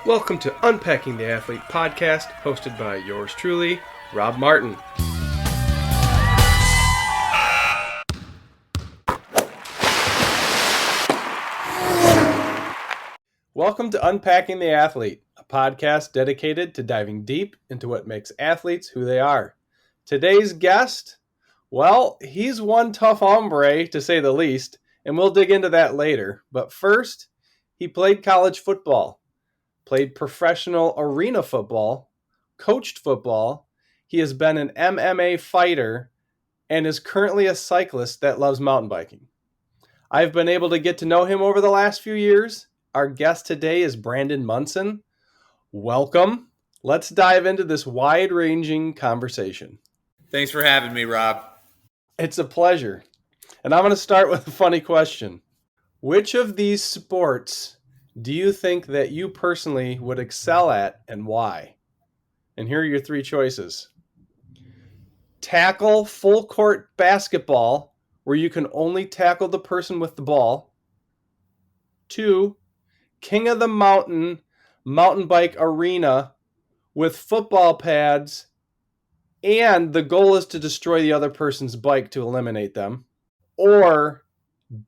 Welcome to Unpacking the Athlete podcast, hosted by yours truly, Rob Martin. Welcome to Unpacking the Athlete, a podcast dedicated to diving deep into what makes athletes who they are. Today's guest, well, he's one tough hombre, to say the least, and we'll dig into that later. But first, he played college football, played professional arena football, coached football. He has been an MMA fighter and is currently a cyclist that loves mountain biking. I've been able to get to know him over the last few years. Our guest today is Brandon Munson. Welcome. Let's dive into this wide-ranging conversation. Thanks for having me, Rob. It's a pleasure. And I'm going to start with a funny question. Which of these sports do you think that you personally would excel at and why? And here are your three choices. Tackle full court basketball where you can only tackle the person with the ball. 2, King of the Mountain mountain bike arena with football pads, and the goal is to destroy the other person's bike to eliminate them. Or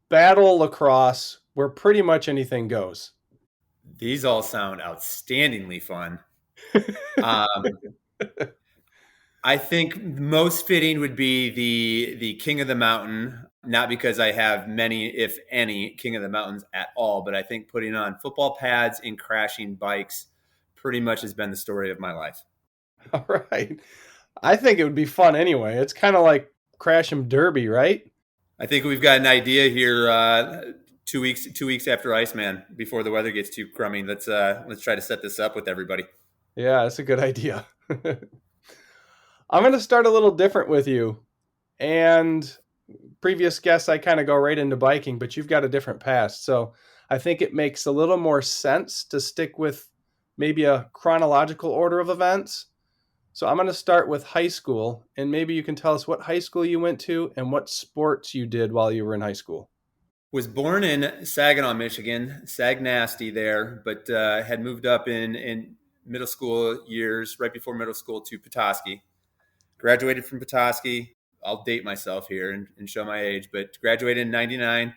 battle lacrosse where pretty much anything goes. These all sound outstandingly fun. I think most fitting would be the King of the Mountain, not because I have many, if any, King of the Mountains at all, but I think putting on football pads and crashing bikes pretty much has been the story of my life. All right. I think it would be fun anyway. It's kind of like Crash'em Derby, right? I think we've got an idea here. 2 weeks after Iceman, before the weather gets too crummy. Let's try to set this up with everybody. Yeah, that's a good idea. I'm going to start a little different with you. And previous guests, I kind of go right into biking, but you've got a different past. So I think it makes a little more sense to stick with maybe a chronological order of events. So I'm going to start with high school, and maybe you can tell us what high school you went to and what sports you did while you were in high school. Was born in Saginaw, Michigan, Sag Nasty there, but had moved up in middle school years, right before middle school, to Petoskey. Graduated from Petoskey. I'll date myself here and show my age, but graduated in 99.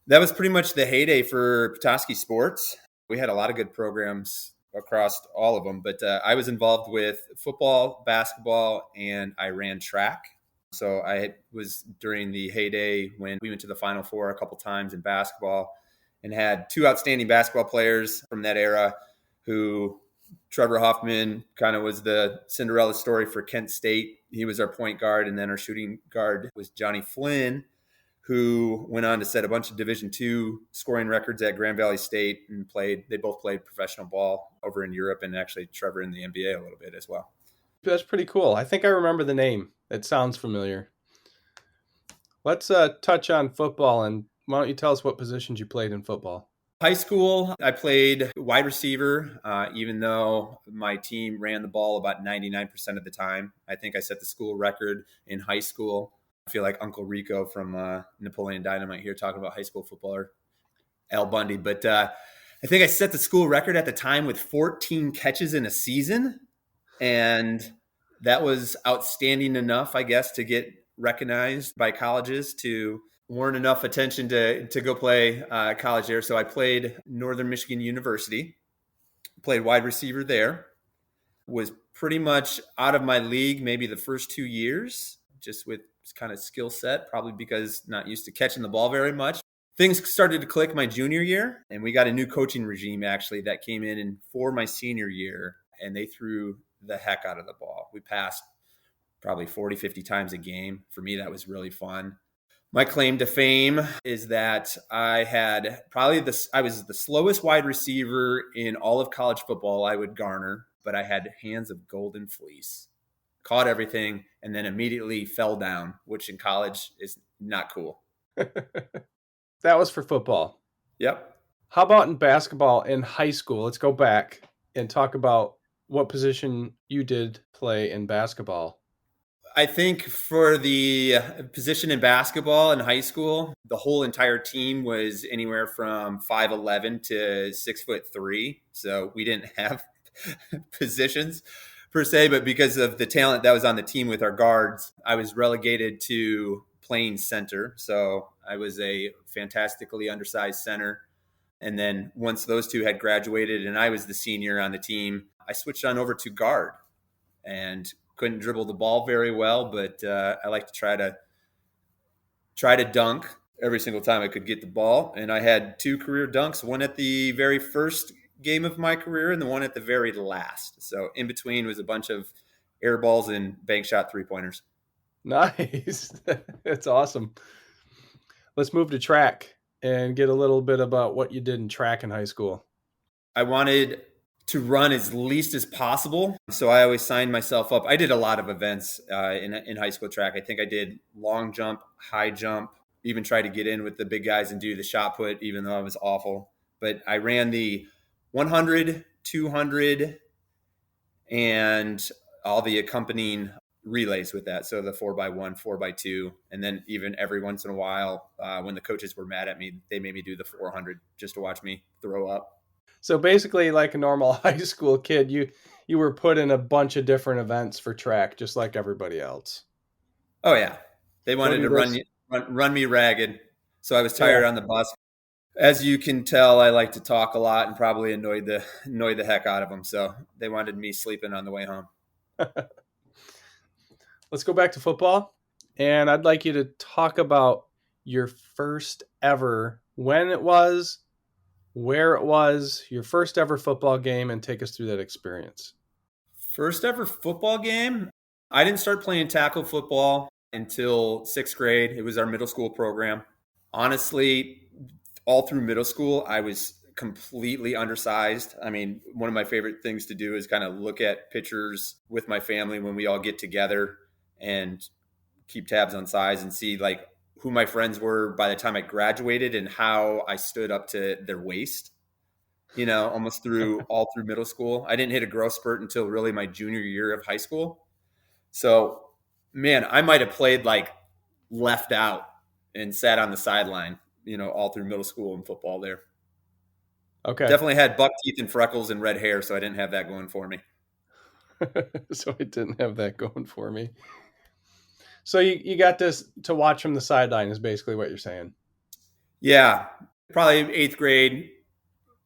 That was pretty much the heyday for Petoskey sports. We had a lot of good programs across all of them, but I was involved with football, basketball, and I ran track. So I was during the heyday when we went to the Final Four a couple times in basketball and had two outstanding basketball players from that era who Trevor Hoffman kind of was the Cinderella story for Kent State. He was our point guard, and then our shooting guard was Johnny Flynn, who went on to set a bunch of Division II scoring records at Grand Valley State and they both played professional ball over in Europe, and actually Trevor in the NBA a little bit as well. That's pretty cool. I think I remember the name. It sounds familiar. Let's touch on football, and why don't you tell us what positions you played in football? High school, I played wide receiver, even though my team ran the ball about 99% of the time. I think I set the school record in high school. I feel like Uncle Rico from Napoleon Dynamite here talking about high school footballer Al Bundy. But I think I set the school record at the time with 14 catches in a season. And that was outstanding enough, I guess, to get recognized by colleges to warrant enough attention to go play college there. So I played Northern Michigan University, played wide receiver there, was pretty much out of my league maybe the first 2 years, just with kind of skill set, probably because not used to catching the ball very much. Things started to click my junior year, and we got a new coaching regime actually that came in for my senior year, and they threw the heck out of the ball. We passed probably 40, 50 times a game. For me, that was really fun. My claim to fame is that I was the slowest wide receiver in all of college football I would garner, but I had hands of golden fleece. Caught everything and then immediately fell down, which in college is not cool. That was for football. Yep. How about in basketball in high school? Let's go back and talk about what position you did play in basketball. I think for the position in basketball in high school, the whole entire team was anywhere from 5'11" to 6'3". So we didn't have positions per se, but because of the talent that was on the team with our guards, I was relegated to playing center. So I was a fantastically undersized center. And then once those two had graduated and I was the senior on the team, I switched on over to guard and couldn't dribble the ball very well, but I like to try to dunk every single time I could get the ball. And I had two career dunks, one at the very first game of my career and the one at the very last. So in between was a bunch of air balls and bank shot 3-pointers. Nice. That's awesome. Let's move to track and get a little bit about what you did in track in high school. I wanted to run as least as possible. So I always signed myself up. I did a lot of events in high school track. I think I did long jump, high jump, even tried to get in with the big guys and do the shot put, even though I was awful. But I ran the 100, 200, and all the accompanying relays with that. So the 4x1, 4x2, and then even every once in a while, when the coaches were mad at me, they made me do the 400 just to watch me throw up. So basically, like a normal high school kid, you were put in a bunch of different events for track, just like everybody else. Oh yeah, they wanted to run me ragged, so I was tired on the bus. As you can tell, I like to talk a lot and probably annoyed the heck out of them. So they wanted me sleeping on the way home. Let's go back to football, and I'd like you to talk about your first ever, when it was, where it was, your first ever football game, and take us through that experience. First ever football game? I didn't start playing tackle football until sixth grade. It was our middle school program. Honestly, all through middle school, I was completely undersized. I mean, one of my favorite things to do is kind of look at pictures with my family when we all get together and keep tabs on size and see like who my friends were by the time I graduated and how I stood up to their waist, almost all through middle school. I didn't hit a growth spurt until really my junior year of high school. So, man, I might have played like left out and sat on the sideline, all through middle school and football there. Okay. Definitely had buck teeth and freckles and red hair, so I didn't have that going for me. So I didn't have that going for me. So you got this to watch from the sideline is basically what you're saying. Yeah, probably eighth grade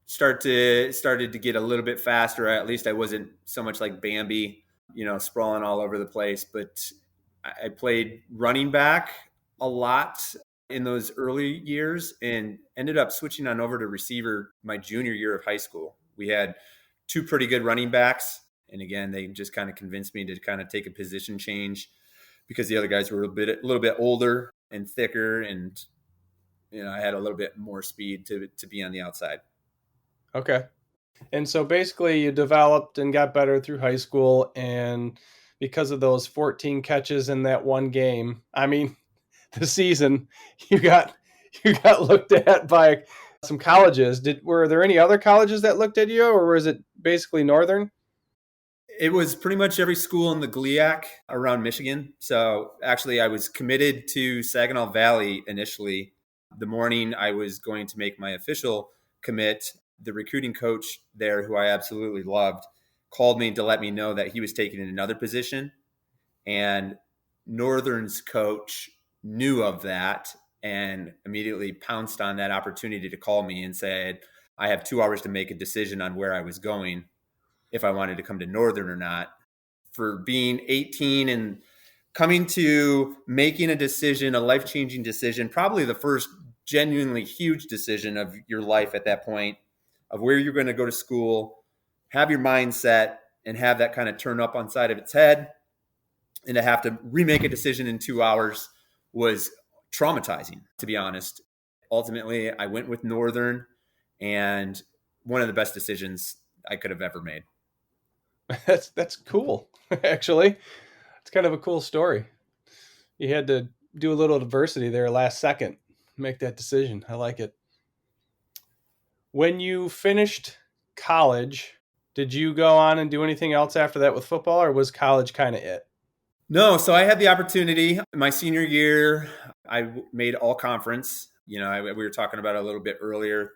started to get a little bit faster. At least I wasn't so much like Bambi, sprawling all over the place. But I played running back a lot in those early years and ended up switching on over to receiver my junior year of high school. We had two pretty good running backs. And again, they just kind of convinced me to kind of take a position change because the other guys were a little bit older and thicker. And, I had a little bit more speed to be on the outside. Okay. And so basically you developed and got better through high school. And because of those 14 catches in that one game, I mean, the season, you got looked at by some colleges. Were there any other colleges that looked at you, or was it basically Northern? It was pretty much every school in the GLIAC around Michigan. So actually I was committed to Saginaw Valley initially. The morning I was going to make my official commit, the recruiting coach there, who I absolutely loved, called me to let me know that he was taking another position. And Northern's coach knew of that and immediately pounced on that opportunity to call me and said, I have 2 hours to make a decision on where I was going, if I wanted to come to Northern or not. For being 18 and coming to making a decision, a life-changing decision, probably the first genuinely huge decision of your life at that point, of where you're going to go to school, have your mindset, and have that kind of turn up on side of its head, and to have to remake a decision in 2 hours was traumatizing, to be honest. Ultimately, I went with Northern, and one of the best decisions I could have ever made. That's cool, actually. It's kind of a cool story. You had to do a little adversity there last second, make that decision. I like it. When you finished college, did you go on and do anything else after that with football, or was college kind of it? No, so I had the opportunity my senior year. I made all conference. We were talking about it a little bit earlier.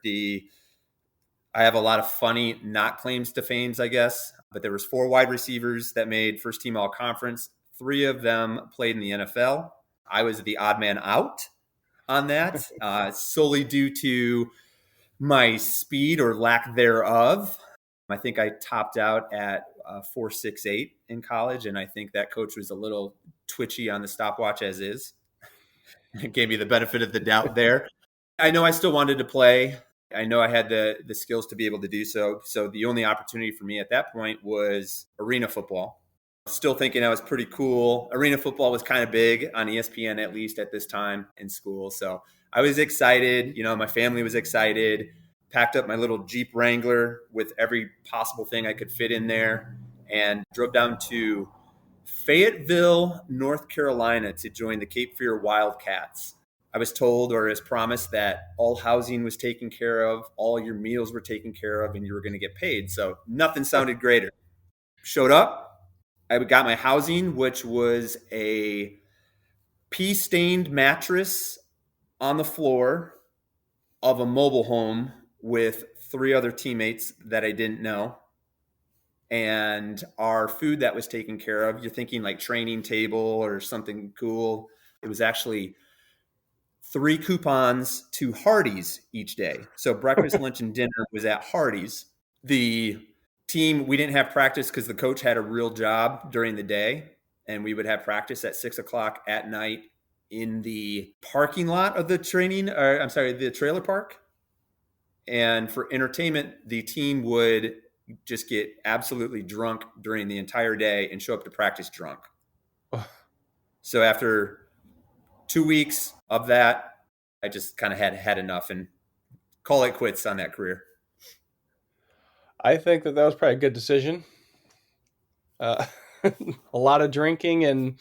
I have a lot of funny not claims to fames, I guess, but there was 4 wide receivers that made first team all conference. 3 of them played in the NFL. I was the odd man out on that, solely due to my speed or lack thereof. I think I topped out at 4.68 in college, and I think that coach was a little twitchy on the stopwatch as is. It gave me the benefit of the doubt there. I know I still wanted to play. I know I had the skills to be able to do so. So the only opportunity for me at that point was arena football. Still thinking I was pretty cool. Arena football was kind of big on ESPN, at least at this time in school. So I was excited. My family was excited. Packed up my little Jeep Wrangler with every possible thing I could fit in there and drove down to Fayetteville, North Carolina to join the Cape Fear Wildcats. I was told, or as promised, that all housing was taken care of, all your meals were taken care of, and you were going to get paid. So nothing sounded greater. Showed up. I got my housing, which was a pea-stained mattress on the floor of a mobile home with 3 other teammates that I didn't know. And our food that was taken care of, you're thinking like training table or something cool. It was actually 3 coupons to Hardee's each day. So breakfast, lunch, and dinner was at Hardee's. The team, we didn't have practice because the coach had a real job during the day. And we would have practice at 6:00 at night in the parking lot of the the trailer park. And for entertainment, the team would just get absolutely drunk during the entire day and show up to practice drunk. So after 2 weeks of that, I just kind of had enough and call it quits on that career. I think that was probably a good decision. A lot of drinking and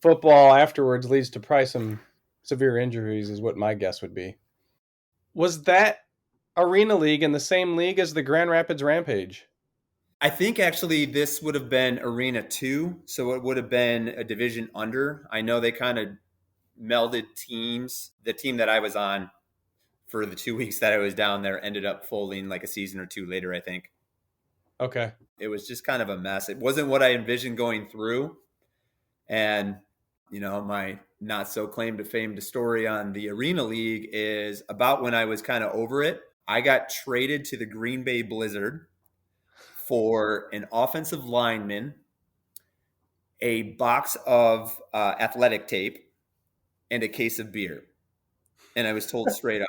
football afterwards leads to probably some severe injuries is what my guess would be. Was that Arena League in the same league as the Grand Rapids Rampage? I think actually this would have been Arena 2, so it would have been a division under. I know they kind of melded teams. The team that I was on for the 2 weeks that I was down there ended up folding like a season or 2 later, I think. Okay. It was just kind of a mess. It wasn't what I envisioned going through. And, my not so claim to fame story on the Arena League is about when I was kind of over it. I got traded to the Green Bay Blizzard for an offensive lineman, a box of athletic tape, and a case of beer. And I was told straight up.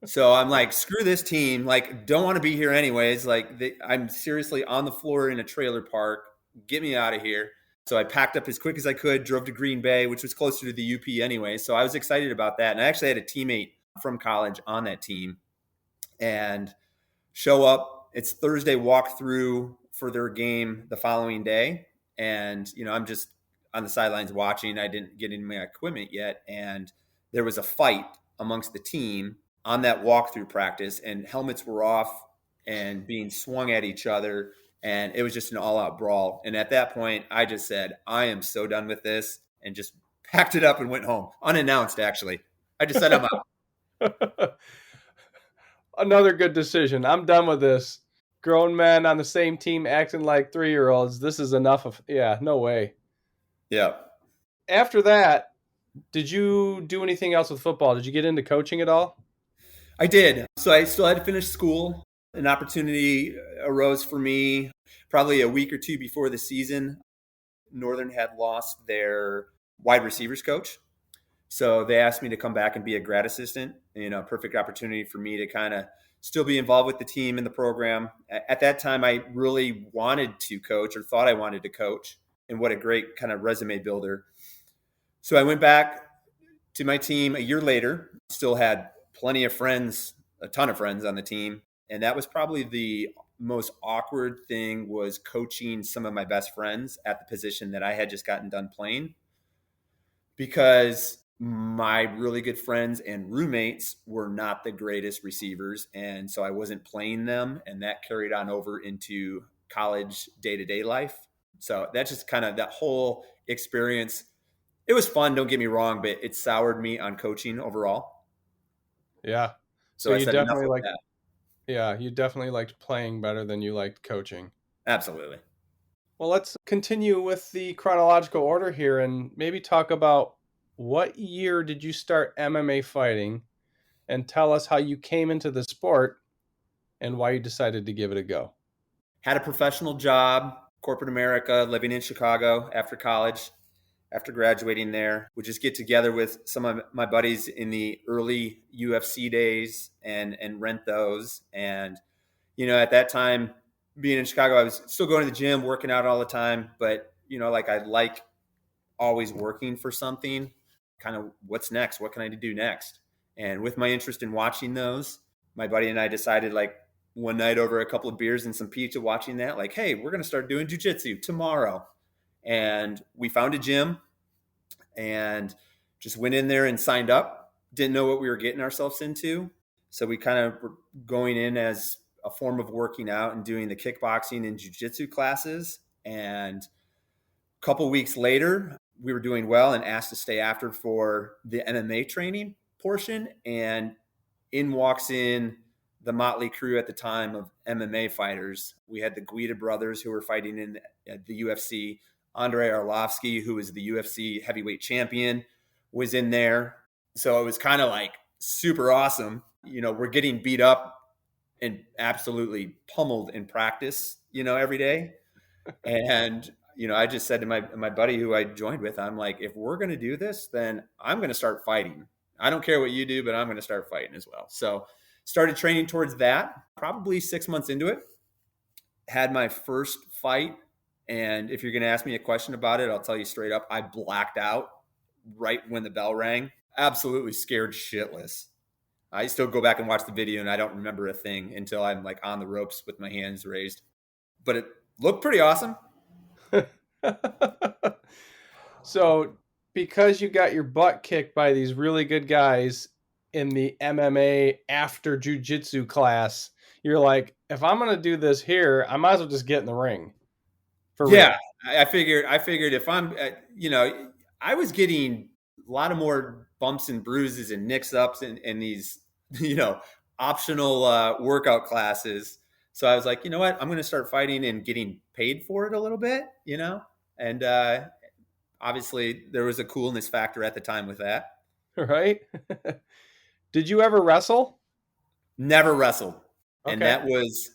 So I'm like, screw this team. Like, don't want to be here anyways. Like, I'm seriously on the floor in a trailer park. Get me out of here. So I packed up as quick as I could, drove to Green Bay, which was closer to the UP anyway. So I was excited about that. And I actually had a teammate from college on that team. And show up. It's Thursday walkthrough for their game the following day. And, I'm just on the sidelines watching. I didn't get into my equipment yet. And there was a fight amongst the team on that walkthrough practice, and helmets were off and being swung at each other. And it was just an all-out brawl. And at that point, I just said, I am so done with this, and just packed it up and went home. Unannounced, actually. I just said I'm out. Another good decision. I'm done with this. Grown men on the same team acting like 3-year-olds. This is enough of, no way. Yeah. After that, did you do anything else with football? Did you get into coaching at all? I did. So I still had to finish school. An opportunity arose for me probably a week or 2 before the season. Northern had lost their wide receivers coach. So they asked me to come back and be a grad assistant. Perfect opportunity for me to kind of still be involved with the team and the program. At that time, I really wanted to coach, or thought I wanted to coach. And what a great kind of resume builder. So I went back to my team a year later, still had plenty of friends, a ton of friends on the team. And that was probably the most awkward thing, was coaching some of my best friends at the position that I had just gotten done playing, because my really good friends and roommates were not the greatest receivers. And so I wasn't playing them, and that carried on over into college day-to-day life. So that's just kind of that whole experience. It was fun, don't get me wrong, but it soured me on coaching overall. Yeah. So So I you said enough definitely of like, that. yeah, you definitely liked playing better than you liked coaching. Absolutely. Well, let's continue with the chronological order here and maybe talk about what year did you start MMA fighting and tell us how you came into the sport and why you decided to give it a go. Had a professional job, corporate America, living in Chicago after college. After graduating there, would just get together with some of my buddies in the early UFC days and rent those. And, at that time, being in Chicago, I was still going to the gym, working out all the time. But, like I like always working for something, kind of what's next? What can I do next? And with my interest in watching those, my buddy and I decided like one night over a couple of beers and some pizza watching that, like, hey, we're going to start doing jujitsu tomorrow. And we found a gym and just went in there and signed up. Didn't know what we were getting ourselves into. So we kind of were going in as a form of working out and doing the kickboxing and jujitsu classes. And a couple weeks later, we were doing well and asked to stay after for the MMA training portion. And in walks in the motley crew at the time of MMA fighters. We had the Guida brothers who were fighting in the UFC. Andrei Arlovsky, who was the UFC heavyweight champion, was in there. So it was kind of like super awesome. We're getting beat up and absolutely pummeled in practice, every day. And, I just said to my buddy who I joined with, I'm like, if we're going to do this, then I'm going to start fighting. I don't care what you do, but I'm going to start fighting as well. So started training towards that, probably 6 months into it. Had my first fight. And if you're going to ask me a question about it, I'll tell you straight up, I blacked out right when the bell rang. Absolutely scared shitless. I still go back and watch the video and I don't remember a thing until I'm like on the ropes with my hands raised. But it looked pretty awesome. So, because you got your butt kicked by these really good guys in the MMA after jiu-jitsu class, you're like, if I'm going to do this here, I might as well just get in the ring. For Yeah, real. I figured if I'm, I was getting a lot of more bumps and bruises and nicks ups and these, optional workout classes. So I was like, you know what, I'm going to start fighting and getting paid for it a little bit, and obviously there was a coolness factor at the time with that. Right? Did you ever wrestle? Never wrestled. And Okay. that was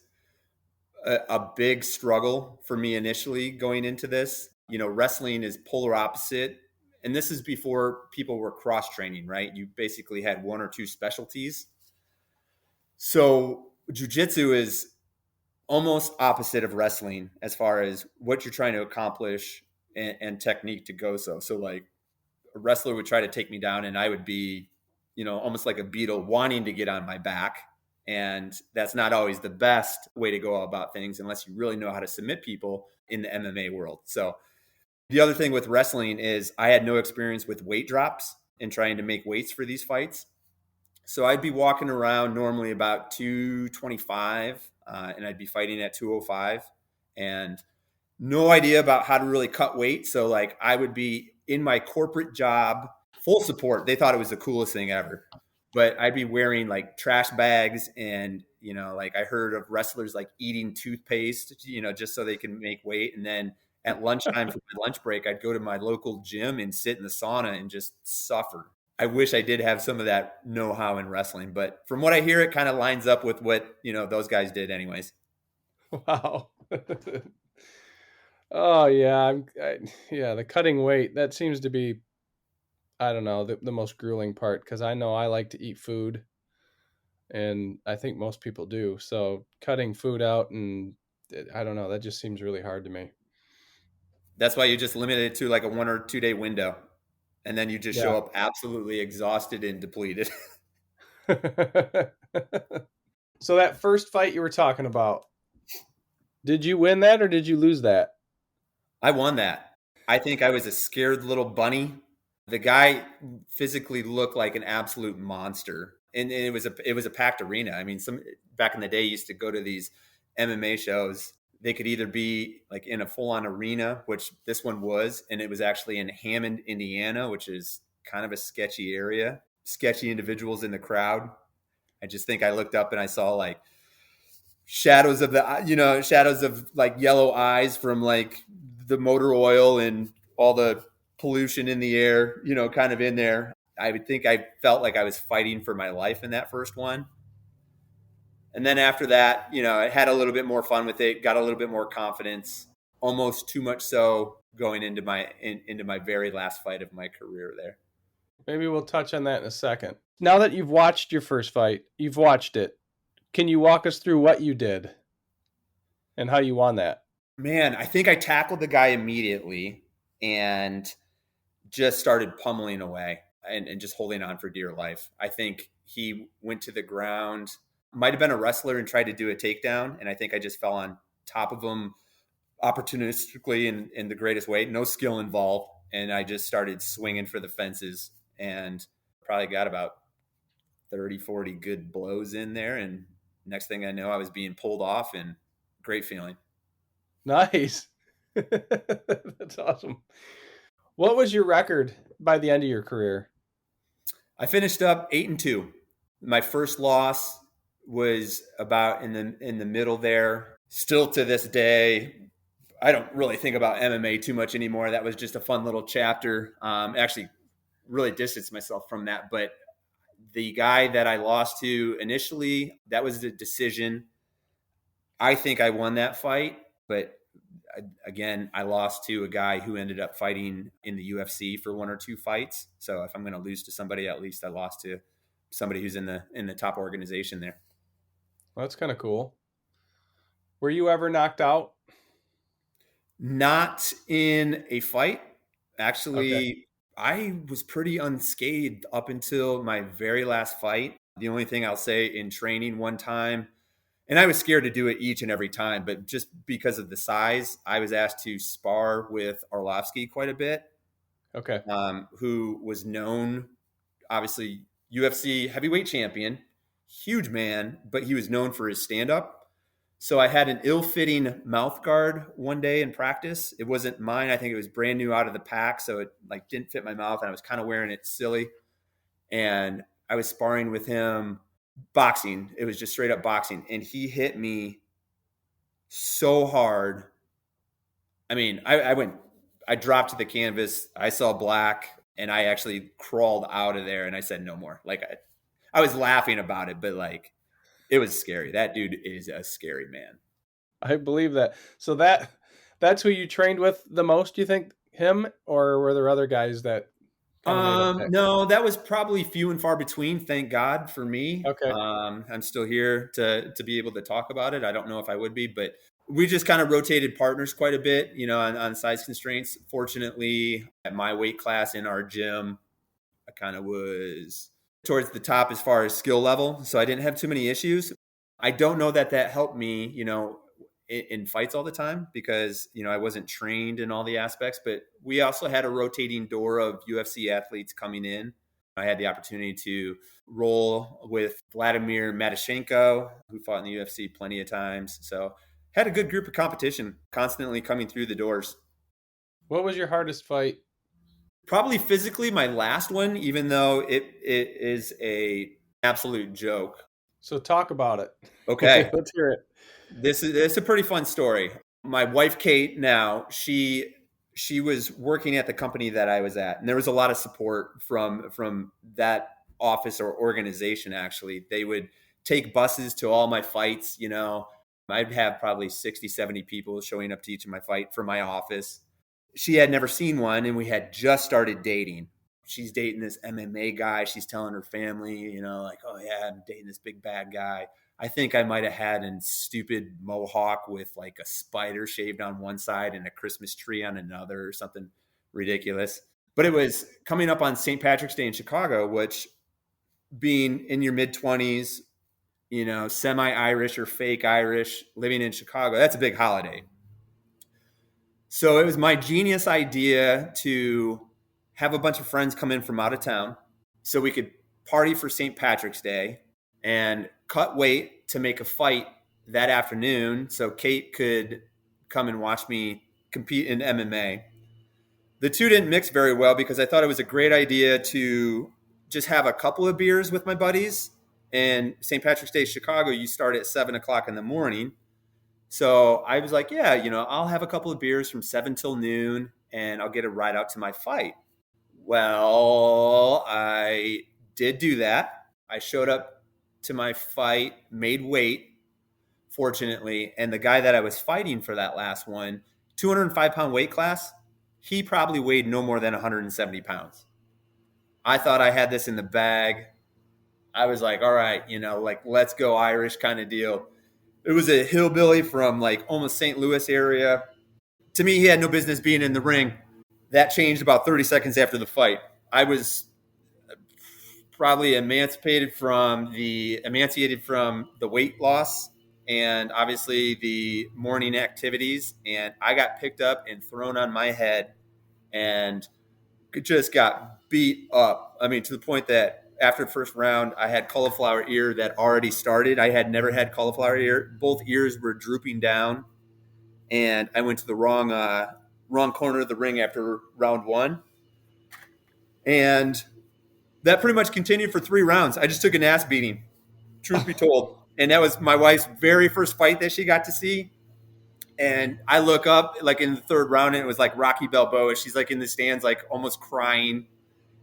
a big struggle for me initially going into this. Wrestling is polar opposite. And this is before people were cross training, right? You basically had one or two specialties. So jujitsu is almost opposite of wrestling as far as what you're trying to accomplish and technique to go. So like a wrestler would try to take me down and I would be, almost like a beetle wanting to get on my back. And that's not always the best way to go about things unless you really know how to submit people in the MMA world. So the other thing with wrestling is I had no experience with weight drops and trying to make weights for these fights. So I'd be walking around normally about 225 and I'd be fighting at 205 and no idea about how to really cut weight. So like I would be in my corporate job, full support. They thought it was the coolest thing ever. But I'd be wearing like trash bags and, like I heard of wrestlers like eating toothpaste, just so they can make weight. And then at lunchtime for my lunch break, I'd go to my local gym and sit in the sauna and just suffer. I wish I did have some of that know-how in wrestling, but from what I hear, it kind of lines up with what, those guys did anyways. Wow. Oh yeah, yeah. The cutting weight, that seems to be, I don't know, the most grueling part because I know I like to eat food, and I think most people do. So cutting food out, and I don't know, that just seems really hard to me. That's why you just limit it to like a 1 or 2 day window. And then you just Yeah. show up absolutely exhausted and depleted. So that first fight you were talking about, did you win that or did you lose that? I won that. I think I was a scared little bunny. The guy physically looked like an absolute monster. And it was a packed arena. I mean, some back in the day, you used to go to these MMA shows. They could either be like in a full-on arena, which this one was, and it was actually in Hammond, Indiana, which is kind of a sketchy area, sketchy individuals in the crowd. I just think I looked up and I saw like shadows of like yellow eyes from like the motor oil and all the pollution in the air, kind of in there. I would think I felt like I was fighting for my life in that first one. And then after that, I had a little bit more fun with it, got a little bit more confidence, almost too much so going into my very last fight of my career there. Maybe we'll touch on that in a second. Now that you've watched your first fight, you've watched it. Can you walk us through what you did and how you won that? Man, I think I tackled the guy immediately and just started pummeling away and just holding on for dear life. I think he went to the ground, might have been a wrestler and tried to do a takedown. And I think I just fell on top of him opportunistically in the greatest way, no skill involved. And I just started swinging for the fences and probably got about 30, 40 good blows in there. And next thing I know, I was being pulled off, and great feeling. Nice. That's awesome. What was your record by the end of your career? I finished up 8-2. My first loss was about in the middle there. Still to this day, I don't really think about MMA too much anymore. That was just a fun little chapter. Actually, really distanced myself from that. But the guy that I lost to initially, that was the decision. I think I won that fight, but again, I lost to a guy who ended up fighting in the UFC for 1 or 2 fights. So if I'm going to lose to somebody, at least I lost to somebody who's in the top organization there. Well, that's kind of cool. Were you ever knocked out? Not in a fight. Actually, Okay. I was pretty unscathed up until my very last fight. The only thing I'll say, in training one time, and I was scared to do it each and every time, but just because of the size, I was asked to spar with Arlovsky quite a bit, Okay. who was known, obviously, UFC heavyweight champion, huge man, but he was known for his stand-up. So I had an ill-fitting mouth guard one day in practice. It wasn't mine. I think it was brand new out of the pack, so it like didn't fit my mouth, and I was kind of wearing it silly. And I was sparring with him, boxing. It was just straight up boxing, and he hit me so hard. I mean, I dropped to the canvas. I saw black, and I actually crawled out of there, and I said no more. Like I was laughing about it, but like it was scary. That dude is a scary man. I believe that. So that's who you trained with the most, you think, him, or were there other guys that kind of made a pick? No, that was probably few and far between. Thank God for me. Okay. I'm still here to be able to talk about it. I don't know if I would be, but we just kind of rotated partners quite a bit, on size constraints. Fortunately, at my weight class in our gym, I kind of was towards the top as far as skill level. So I didn't have too many issues. I don't know that helped me, in fights all the time because, I wasn't trained in all the aspects, but we also had a rotating door of UFC athletes coming in. I had the opportunity to roll with Vladimir Matyshenko, who fought in the UFC plenty of times. So had a good group of competition constantly coming through the doors. What was your hardest fight? Probably physically my last one, even though it is a absolute joke. So talk about it. Okay. Let's hear it. This is a pretty fun story. My wife, Kate, now she was working at the company that I was at, and there was a lot of support from that office or organization. Actually, they would take buses to all my fights. I'd have probably 60, 70 people showing up to each of my fight from my office. She had never seen one, and we had just started dating. She's dating this MMA guy. She's telling her family, like, oh yeah, I'm dating this big bad guy. I think I might have had a stupid mohawk with like a spider shaved on one side and a Christmas tree on another or something ridiculous. But it was coming up on St. Patrick's Day in Chicago, which, being in your mid-20s, semi-Irish or fake Irish, living in Chicago, that's a big holiday. So it was my genius idea to have a bunch of friends come in from out of town so we could party for St. Patrick's Day and cut weight to make a fight that afternoon so Kate could come and watch me compete in MMA. The two didn't mix very well because I thought it was a great idea to just have a couple of beers with my buddies. And St. Patrick's Day, Chicago, you start at 7:00 in the morning. So I was like, yeah, I'll have a couple of beers from 7 till noon and I'll get a ride out to my fight. Well, I did do that. I showed up to my fight, made weight, fortunately. And the guy that I was fighting for that last one, 205-pound weight class, he probably weighed no more than 170 pounds. I thought I had this in the bag. I was like, all right, let's go Irish kind of deal. It was a hillbilly from like almost St. Louis area. To me, he had no business being in the ring. That changed about 30 seconds after the fight. I was probably emanciated from the weight loss and obviously the morning activities. And I got picked up and thrown on my head and just got beat up. I mean, to the point that after the first round, I had cauliflower ear that already started. I had never had cauliflower ear. Both ears were drooping down. And I went to the wrong corner of the ring after round one. And that pretty much continued for 3 rounds. I just took an ass beating, truth be told. And that was my wife's very first fight that she got to see. And I look up like in the 3rd round and it was like Rocky Balboa. She's like in the stands, like almost crying.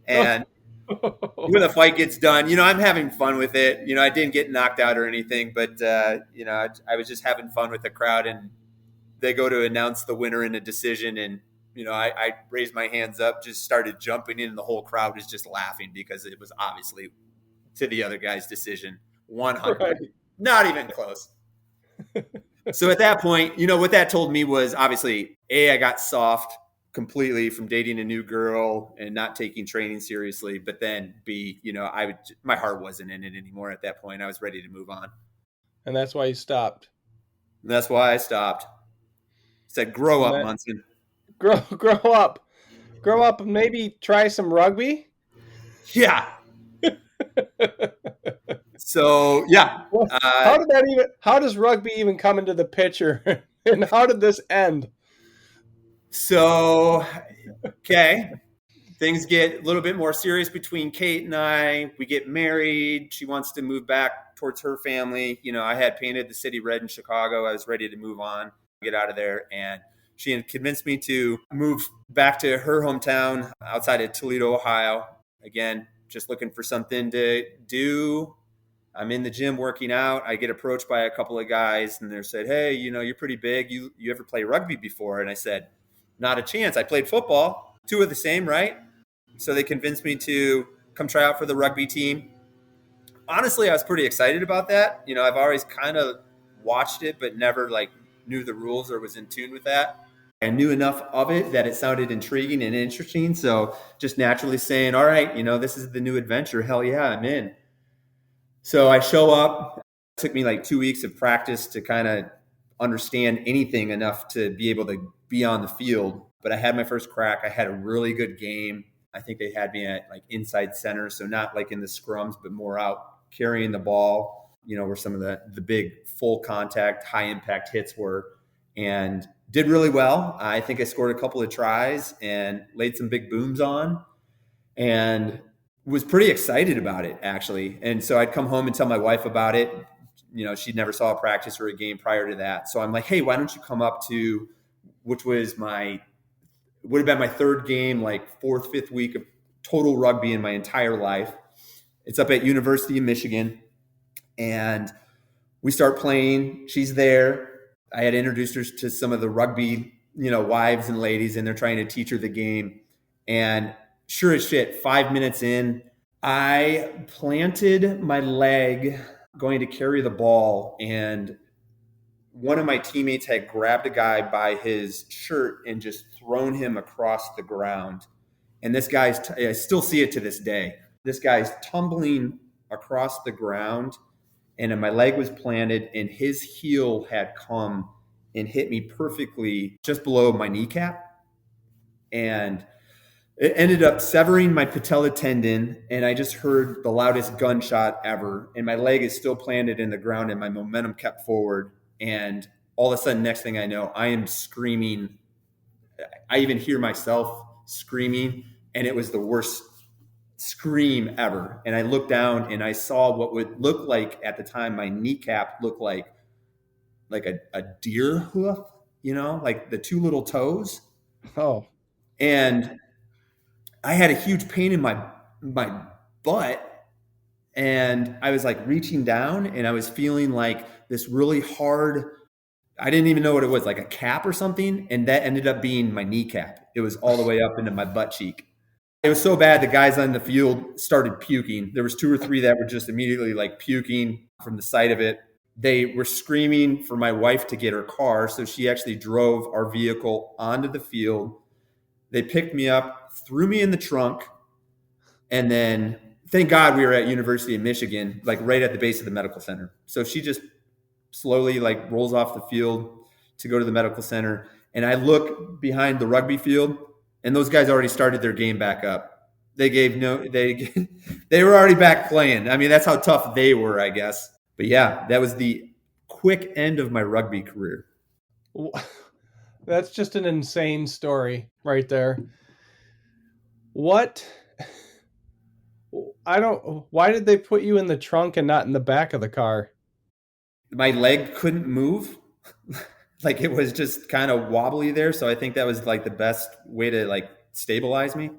And when the fight gets done, I'm having fun with it. I didn't get knocked out or anything, but I was just having fun with the crowd. And they go to announce the winner in a decision. And, I raised my hands up, just started jumping in, and the whole crowd was just laughing because it was obviously to the other guy's decision. 100. Right. Not even close. So at that point, what that told me was obviously, A, I got soft completely from dating a new girl and not taking training seriously. But then B, my heart wasn't in it anymore at that point. I was ready to move on. And that's why you stopped. And that's why I stopped. Said, grow up, Munson. Grow up. Grow up and maybe try some rugby. Yeah. So, yeah. How does rugby even come into the picture? And how did this end? So, okay. Things get a little bit more serious between Kate and I. We get married. She wants to move back towards her family. I had painted the city red in Chicago. I was ready to move on, get out of there. And she had convinced me to move back to her hometown outside of Toledo, Ohio. Again, just looking for something to do. I'm in the gym working out. I get approached by a couple of guys and they said, hey, you're pretty big. You ever play rugby before? And I said, not a chance. I played football. 2 are the same, right? So they convinced me to come try out for the rugby team. Honestly, I was pretty excited about that. I've always kind of watched it, but never knew the rules or was in tune with that. I knew enough of it that it sounded intriguing and interesting. So just naturally saying, all right, this is the new adventure. Hell yeah, I'm in. So I show up. It took me 2 weeks of practice to kind of understand anything enough to be able to be on the field. But I had my first crack. I had a really good game. I think they had me at inside center. So not in the scrums, but more out carrying the ball, where some of the big full contact, high impact hits were, and did really well. I think I scored a couple of tries and laid some big booms on and was pretty excited about it, actually. And so I'd come home and tell my wife about it. She'd never saw a practice or a game prior to that. So I'm like, hey, why don't you come up to, which was would have been my 3rd game, 4th, 5th week of total rugby in my entire life. It's up at University of Michigan. And we start playing. She's there. I had introduced her to some of the rugby, wives and ladies, and they're trying to teach her the game. And sure as shit, 5 minutes in, I planted my leg going to carry the ball, and one of my teammates had grabbed a guy by his shirt and just thrown him across the ground. And this guy's, I still see it to this day. This guy's tumbling across the ground, and my leg was planted, and his heel had come and hit me perfectly just below my kneecap. And it ended up severing my patella tendon, and I just heard the loudest gunshot ever. And my leg is still planted in the ground, and my momentum kept forward. And all of a sudden, next thing I know, I am screaming. I even hear myself screaming, and it was the worst scream ever. And I looked down and I saw what would look like at the time, my kneecap looked like a deer hoof, like the two little toes. Oh, And I had a huge pain in my butt. And I was like reaching down and I was feeling like this really hard, I didn't even know what it was, like a cap or something. And that ended up being my kneecap. It was all the way up into my butt cheek. It was so bad, the guys on the field started puking. There was 2 or 3 that were just immediately like puking from the sight of it. They were screaming for my wife to get her car. So she actually drove our vehicle onto the field. They picked me up, threw me in the trunk, and then thank God we were at University of Michigan, like right at the base of the medical center. So she just slowly like rolls off the field to go to the medical center. And I look behind the rugby field and those guys already started their game back up. They were already back playing. I mean, that's how tough they were, I guess. But yeah, that was the quick end of my rugby career. that's just an insane story right there. Why did they put you in the trunk and not in the back of the car? My leg couldn't move. Like it was just kind of wobbly there. So I think that was like the best way to like stabilize me.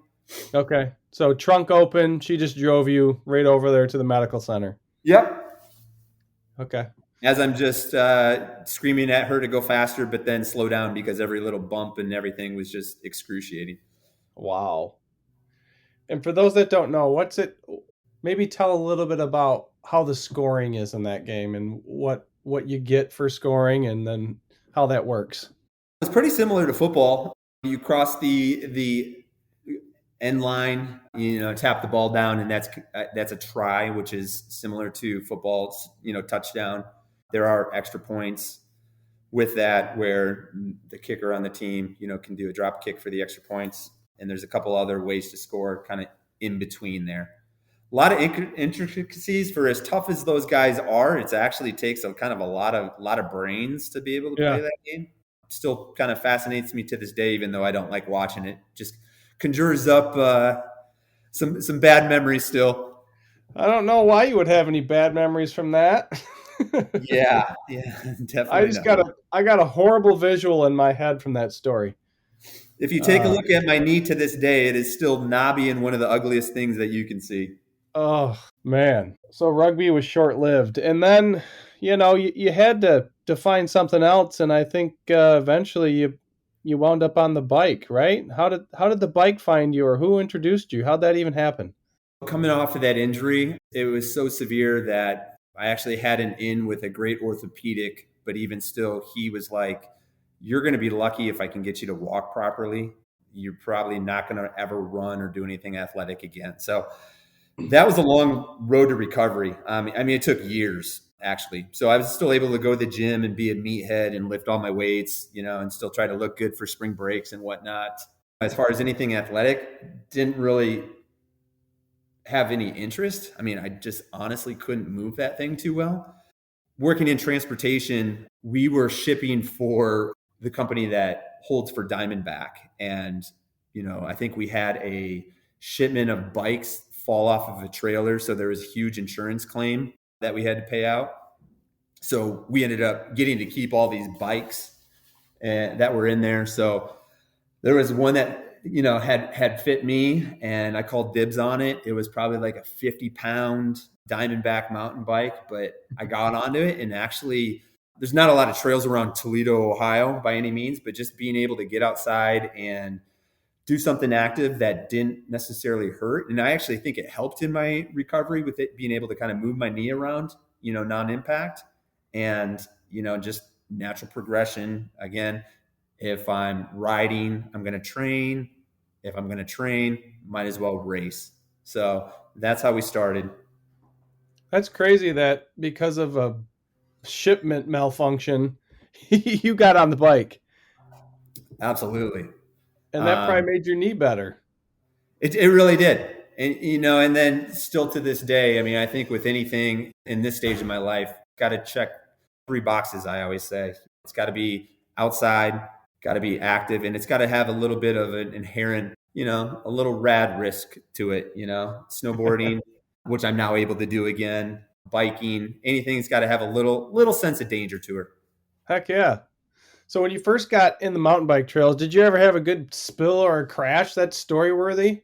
Okay. So trunk open, she just drove you right over there to the medical center. Yep. Okay. As I'm just screaming at her to go faster, but then slow down because every little bump and everything was just excruciating. Wow. And for those that don't know, maybe tell a little bit about how the scoring is in that game and what you get for scoring and then how that works. It's pretty similar to football. You cross the end line, tap the ball down, and that's a try, which is similar to football's, touchdown. There are extra points with that where the kicker on the team, can do a drop kick for the extra points. And there's a couple other ways to score kind of in between there. A lot of intricacies for as tough as those guys are. It actually takes a lot of brains to be able to play that game. Still kind of fascinates me to this day, even though I don't like watching it. Just conjures up some bad memories still. I don't know why you would have any bad memories from that. Yeah, definitely. I got a horrible visual in my head from that story. If you take a look at my knee to this day, it is still knobby and one of the ugliest things that you can see. Oh, man. So rugby was short-lived. And then, you had to find something else. And I think eventually you wound up on the bike, right? How did the bike find you or who introduced you? How'd that even happen? Coming off of that injury, it was so severe that I actually had an in with a great orthopedic, but even still, he was like, you're going to be lucky if I can get you to walk properly. You're probably not going to ever run or do anything athletic again. So that was a long road to recovery. I mean, it took years actually. So I was still able to go to the gym and be a meathead and lift all my weights, and still try to look good for spring breaks and whatnot. As far as anything athletic, didn't really have any interest. I mean, I just honestly couldn't move that thing too well. Working in transportation, we were shipping for the company that holds for Diamondback. And, I think we had a shipment of bikes fall off of a trailer. So there was a huge insurance claim that we had to pay out. So we ended up getting to keep all these bikes that were in there. So there was one that, had fit me and I called dibs on it. It was probably like a 50-pound Diamondback mountain bike, but I got onto it. And actually, there's not a lot of trails around Toledo, Ohio by any means, but just being able to get outside and do something active that didn't necessarily hurt. And I actually think it helped in my recovery with it being able to kind of move my knee around, non-impact and, just natural progression. Again, if I'm riding, I'm going to train. If I'm going to train, might as well race. So that's how we started. That's crazy that because of a shipment malfunction, you got on the bike. Absolutely. And that probably made your knee better. It really did. And, and then still to this day, I mean, I think with anything in this stage of my life, got to check 3 boxes, I always say. It's got to be outside, got to be active, and it's got to have a little bit of an inherent, a little rad risk to it, snowboarding, which I'm now able to do again, biking, anything's got to have a little sense of danger to it. Heck yeah. So when you first got in the mountain bike trails, did you ever have a good spill or a crash that's story worthy?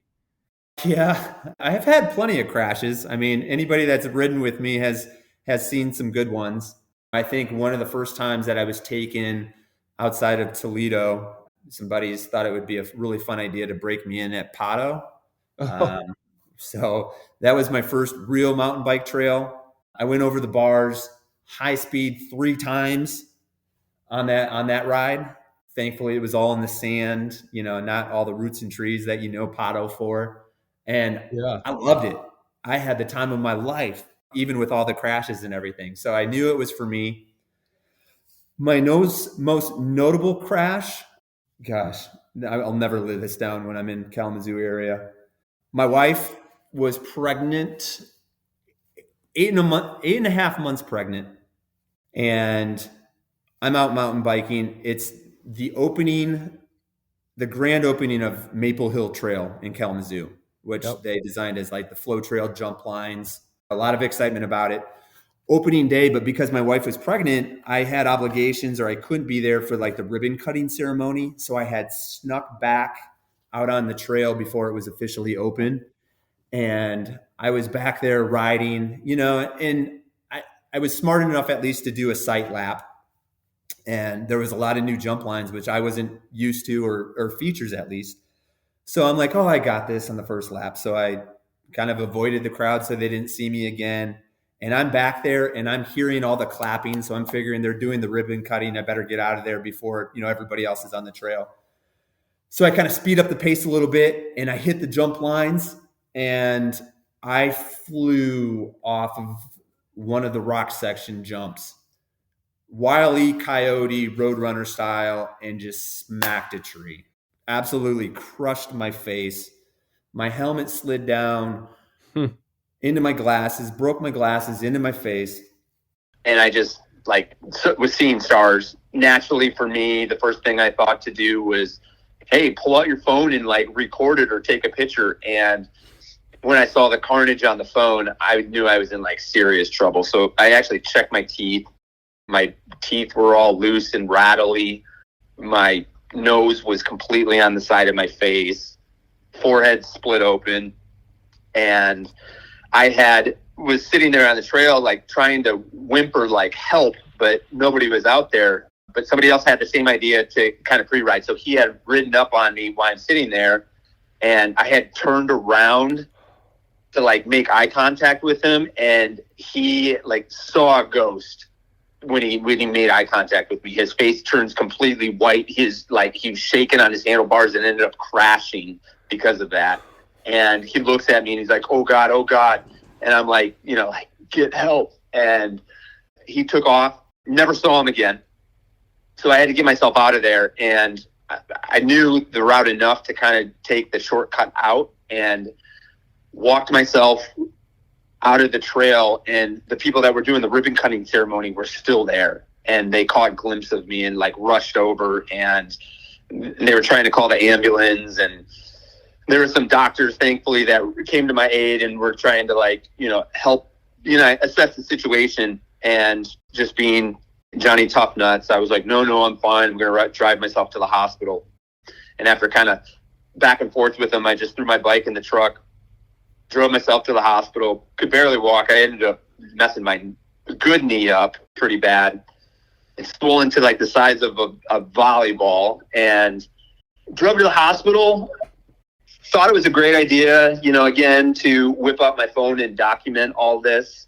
Yeah, I have had plenty of crashes. I mean, anybody that's ridden with me has seen some good ones. I think one of the first times that I was taken outside of Toledo, some buddies thought it would be a really fun idea to break me in at Pato. So that was my first real mountain bike trail. I went over the bars, high speed 3 times on that ride. Thankfully, it was all in the sand, not all the roots and trees that Pato for. And yeah, I loved it. I had the time of my life, even with all the crashes and everything. So I knew it was for me. My most notable crash, gosh, I'll never live this down when I'm in Kalamazoo area. My wife was pregnant, 8.5 months pregnant. And I'm out mountain biking. It's the grand opening of Maple Hill Trail in Kalamazoo, which they designed as like the flow trail, jump lines, a lot of excitement about it. Opening day, but because my wife was pregnant, I had obligations or I couldn't be there for like the ribbon cutting ceremony. So I had snuck back out on the trail before it was officially open. And I was back there riding, and I was smart enough at least to do a sight lap. And there was a lot of new jump lines, which I wasn't used to or features at least. So I'm like, oh, I got this on the first lap. So I kind of avoided the crowd so they didn't see me again. And I'm back there and I'm hearing all the clapping. So I'm figuring they're doing the ribbon cutting. I better get out of there before, everybody else is on the trail. So I kind of speed up the pace a little bit and I hit the jump lines and I flew off of one of the rock section jumps, Wile E. Coyote Roadrunner style, and just smacked a tree. Absolutely crushed my face. My helmet slid down into my glasses, broke my glasses into my face. And I just was seeing stars. Naturally for me, the first thing I thought to do was, hey, pull out your phone and record it or take a picture. And when I saw the carnage on the phone, I knew I was in serious trouble. So I actually checked my teeth. My teeth were all loose and rattly. My nose was completely on the side of my face. Forehead split open. And I was sitting there on the trail, trying to whimper, help, but nobody was out there. But somebody else had the same idea to kind of pre-ride. So he had ridden up on me while I'm sitting there. And I had turned around to make eye contact with him. And he saw a ghost. When he made eye contact with me, his face turns completely white. He was shaking on his handlebars and ended up crashing because of that. And he looks at me and he's like, oh God, oh God. And I'm like, get help. And he took off, never saw him again. So I had to get myself out of there. And I knew the route enough to kind of take the shortcut out and walked myself out of the trail, and the people that were doing the ribbon cutting ceremony were still there, and they caught a glimpse of me and rushed over, and they were trying to call the ambulance, and there were some doctors thankfully that came to my aid and were trying to help assess the situation. And just being Johnny Tough Nuts, I was like, no, I'm fine, I'm gonna drive myself to the hospital. And after kind of back and forth with them, I just threw my bike in the truck, drove myself to the hospital, could barely walk. I ended up messing my good knee up pretty bad. It's swollen to the size of a volleyball, and drove to the hospital. Thought it was a great idea, again, to whip up my phone and document all this,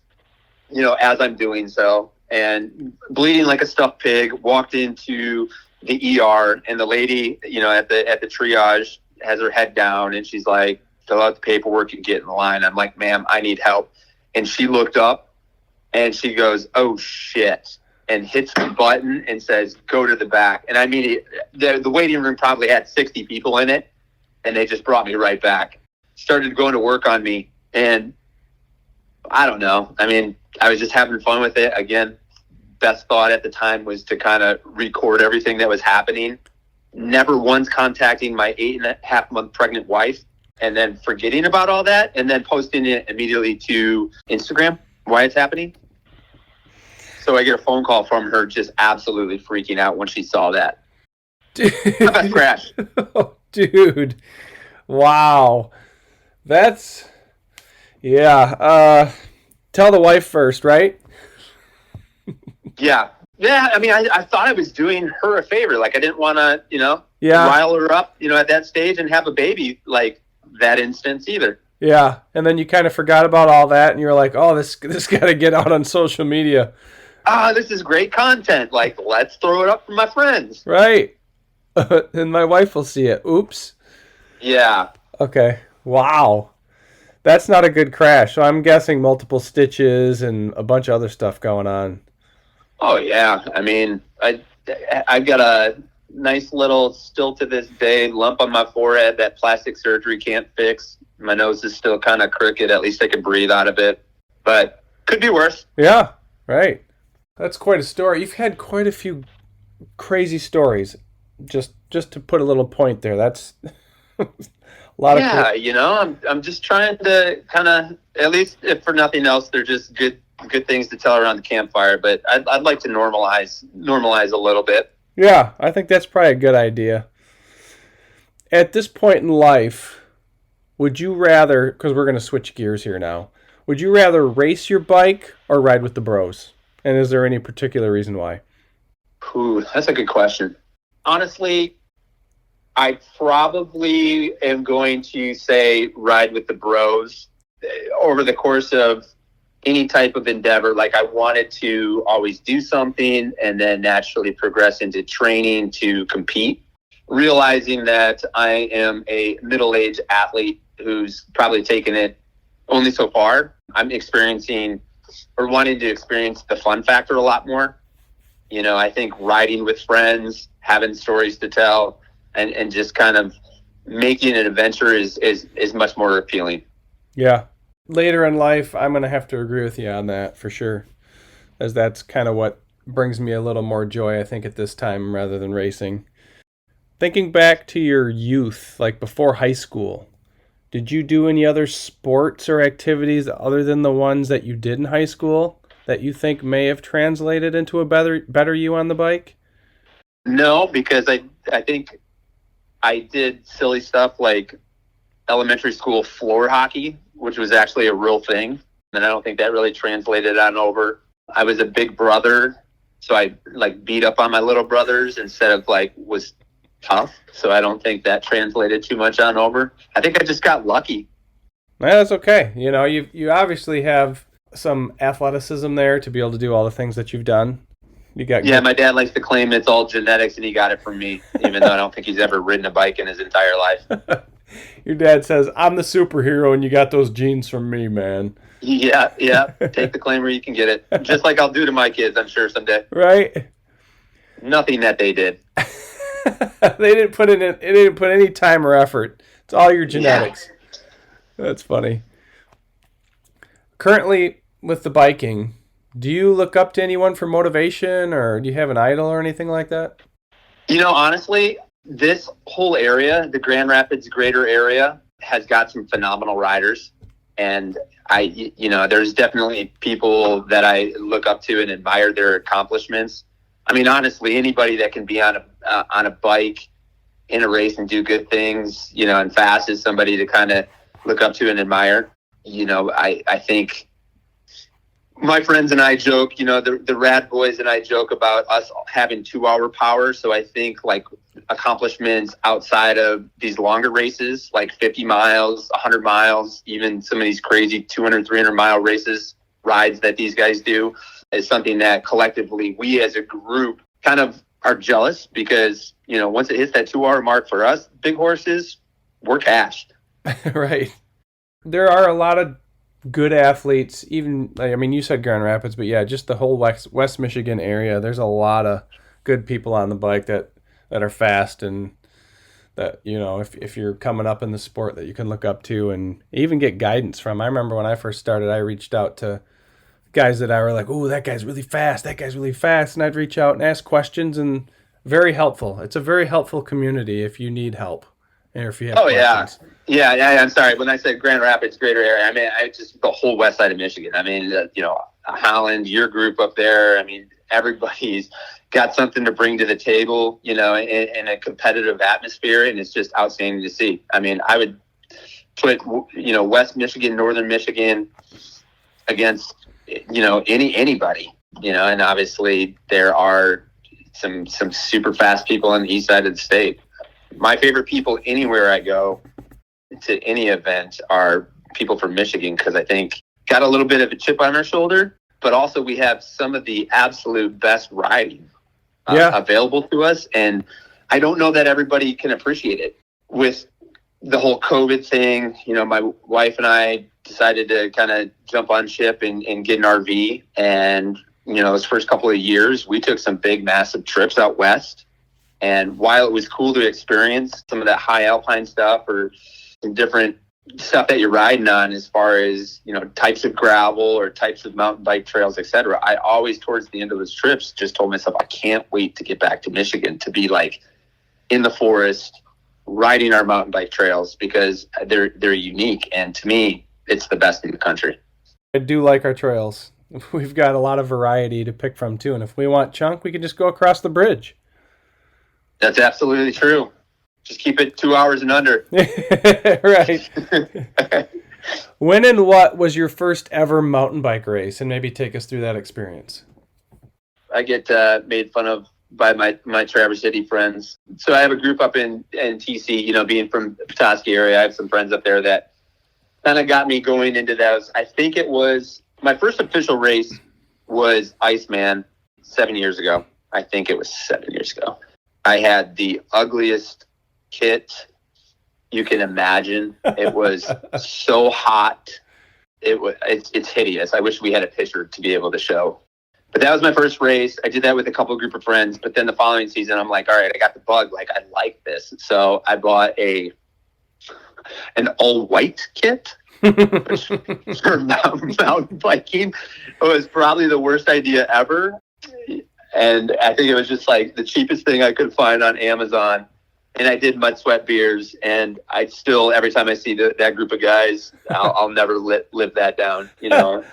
as I'm doing so. And bleeding like a stuffed pig, walked into the ER, and the lady, at the triage has her head down, and she's like, fill out the paperwork and get in the line. I'm like, ma'am, I need help. And she looked up and she goes, oh shit, and hits the button and says, go to the back. And I mean, the waiting room probably had 60 people in it, and they just brought me right back. Started going to work on me, and I don't know. I mean, I was just having fun with it. Again, best thought at the time was to kind of record everything that was happening, never once contacting my 8.5-month pregnant wife, and then forgetting about all that, and then posting it immediately to Instagram why it's happening. So I get a phone call from her just absolutely freaking out when she saw that. Dude. My best crash. Oh, dude. Wow. That's, yeah. Tell the wife first, right? Yeah. Yeah, I mean, I thought I was doing her a favor. Like, I didn't want to, rile her up, at that stage and have a baby like that instance either. Yeah, and then you kind of forgot about all that, and you were like, oh, this got to get out on social media. This is great content. Like, let's throw it up for my friends. Right. And my wife will see it. Oops. Yeah. Okay. Wow. That's not a good crash. So I'm guessing multiple stitches and a bunch of other stuff going on. Oh, yeah. I mean, I've got a nice little, still to this day, lump on my forehead that plastic surgery can't fix. My nose is still kind of crooked. At least I can breathe out of it. But could be worse. Yeah, right. That's quite a story. You've had quite a few crazy stories. Just to put a little point there. That's a lot of. Yeah, I'm just trying to kind of, at least if for nothing else, they're just good things to tell around the campfire. But I'd like to normalize a little bit. Yeah, I think that's probably a good idea. At this point in life, would you rather, because we're going to switch gears here now, would you rather race your bike or ride with the bros? And is there any particular reason why? Ooh, that's a good question. Honestly, I probably am going to say ride with the bros over the course of any type of endeavor. Like, I wanted to always do something and then naturally progress into training to compete, realizing that I am a middle-aged athlete who's probably taken it only so far. I'm experiencing or wanting to experience the fun factor a lot more. I think riding with friends, having stories to tell, and just kind of making an adventure is much more appealing. Yeah. Later in life, I'm going to have to agree with you on that for sure, as that's kind of what brings me a little more joy, I think, at this time rather than racing. Thinking back to your youth, like before high school, did you do any other sports or activities other than the ones that you did in high school that you think may have translated into a better you on the bike? No, because I think I did silly stuff like elementary school floor hockey, which was actually a real thing. And I don't think that really translated on over. I was a big brother, so I beat up on my little brothers instead of was tough. So I don't think that translated too much on over. I think I just got lucky. That's okay. You obviously have some athleticism there to be able to do all the things that you've done. My dad likes to claim it's all genetics and he got it from me, even though I don't think he's ever ridden a bike in his entire life. Your dad says, I'm the superhero and you got those genes from me, man. Yeah. Take the claim where you can get it. Just like I'll do to my kids, I'm sure, someday. Right? Nothing that they did. They didn't put any time or effort. It's all your genetics. Yeah. That's funny. Currently, with the biking, do you look up to anyone for motivation, or do you have an idol or anything like that? Honestly, this whole area, the Grand Rapids greater area, has got some phenomenal riders. And there's definitely people that I look up to and admire their accomplishments. I mean, honestly, anybody that can be on a bike in a race and do good things, and fast is somebody to kind of look up to and admire. I think my friends and I joke, the Rad Boys and I joke about us having 2-hour power. So I think accomplishments outside of these longer races, like 50 miles, 100 miles, even some of these crazy 200, 300 mile races, rides that these guys do, is something that collectively we as a group kind of are jealous because, once it hits that 2-hour mark for us, big horses, we're cashed. Right. There are a lot of good athletes, even, you said Grand Rapids, but yeah, just the whole West Michigan area. There's a lot of good people on the bike that are fast and that, if you're coming up in the sport that you can look up to and even get guidance from. I remember when I first started, I reached out to, guys that I were like, oh, that guy's really fast. That guy's really fast. And I'd reach out and ask questions, and very helpful. It's a very helpful community if you need help or if you have questions. Yeah. I'm sorry. When I said Grand Rapids, greater area, I mean, I just the whole west side of Michigan. I mean, Holland, your group up there. I mean, everybody's got something to bring to the table, in a competitive atmosphere, and it's just outstanding to see. I mean, I would put, West Michigan, Northern Michigan against, anybody, and obviously there are some super fast people on the east side of the state. My favorite people anywhere I go to any event are people from Michigan, because I think got a little bit of a chip on our shoulder, but also we have some of the absolute best riding available to us. And I don't know that everybody can appreciate it. With the whole COVID thing, my wife and I decided to kind of jump on ship and get an RV. And, those first couple of years, we took some big, massive trips out west. And while it was cool to experience some of that high alpine stuff or some different stuff that you're riding on as far as, types of gravel or types of mountain bike trails, etc., I always, towards the end of those trips, just told myself, I can't wait to get back to Michigan to be like in the forest, riding our mountain bike trails, because they're unique. And to me, it's the best in the country. I do like our trails. We've got a lot of variety to pick from too. And if we want chunk, we can just go across the bridge. That's absolutely true. Just keep it 2 hours and under. Right. When and what was your first ever mountain bike race? And maybe take us through that experience. I get made fun of by my Traverse City friends. So I have a group up in TC, being from the Petoskey area. I have some friends up there that kind of got me going into those. I think it was my first official race was Iceman 7 years ago. I think it was 7 years ago. I had the ugliest kit you can imagine. It was so hot. It's hideous. I wish we had a picture to be able to show. But that was my first race. I did that with a couple of group of friends. But then the following season, I'm like, all right, I got the bug. Like, I like this. So I bought an all-white kit for mountain biking. It was probably the worst idea ever. And I think it was just like the cheapest thing I could find on Amazon. And I did mud, sweat, beers. And I still, every time I see that group of guys, I'll never live that down,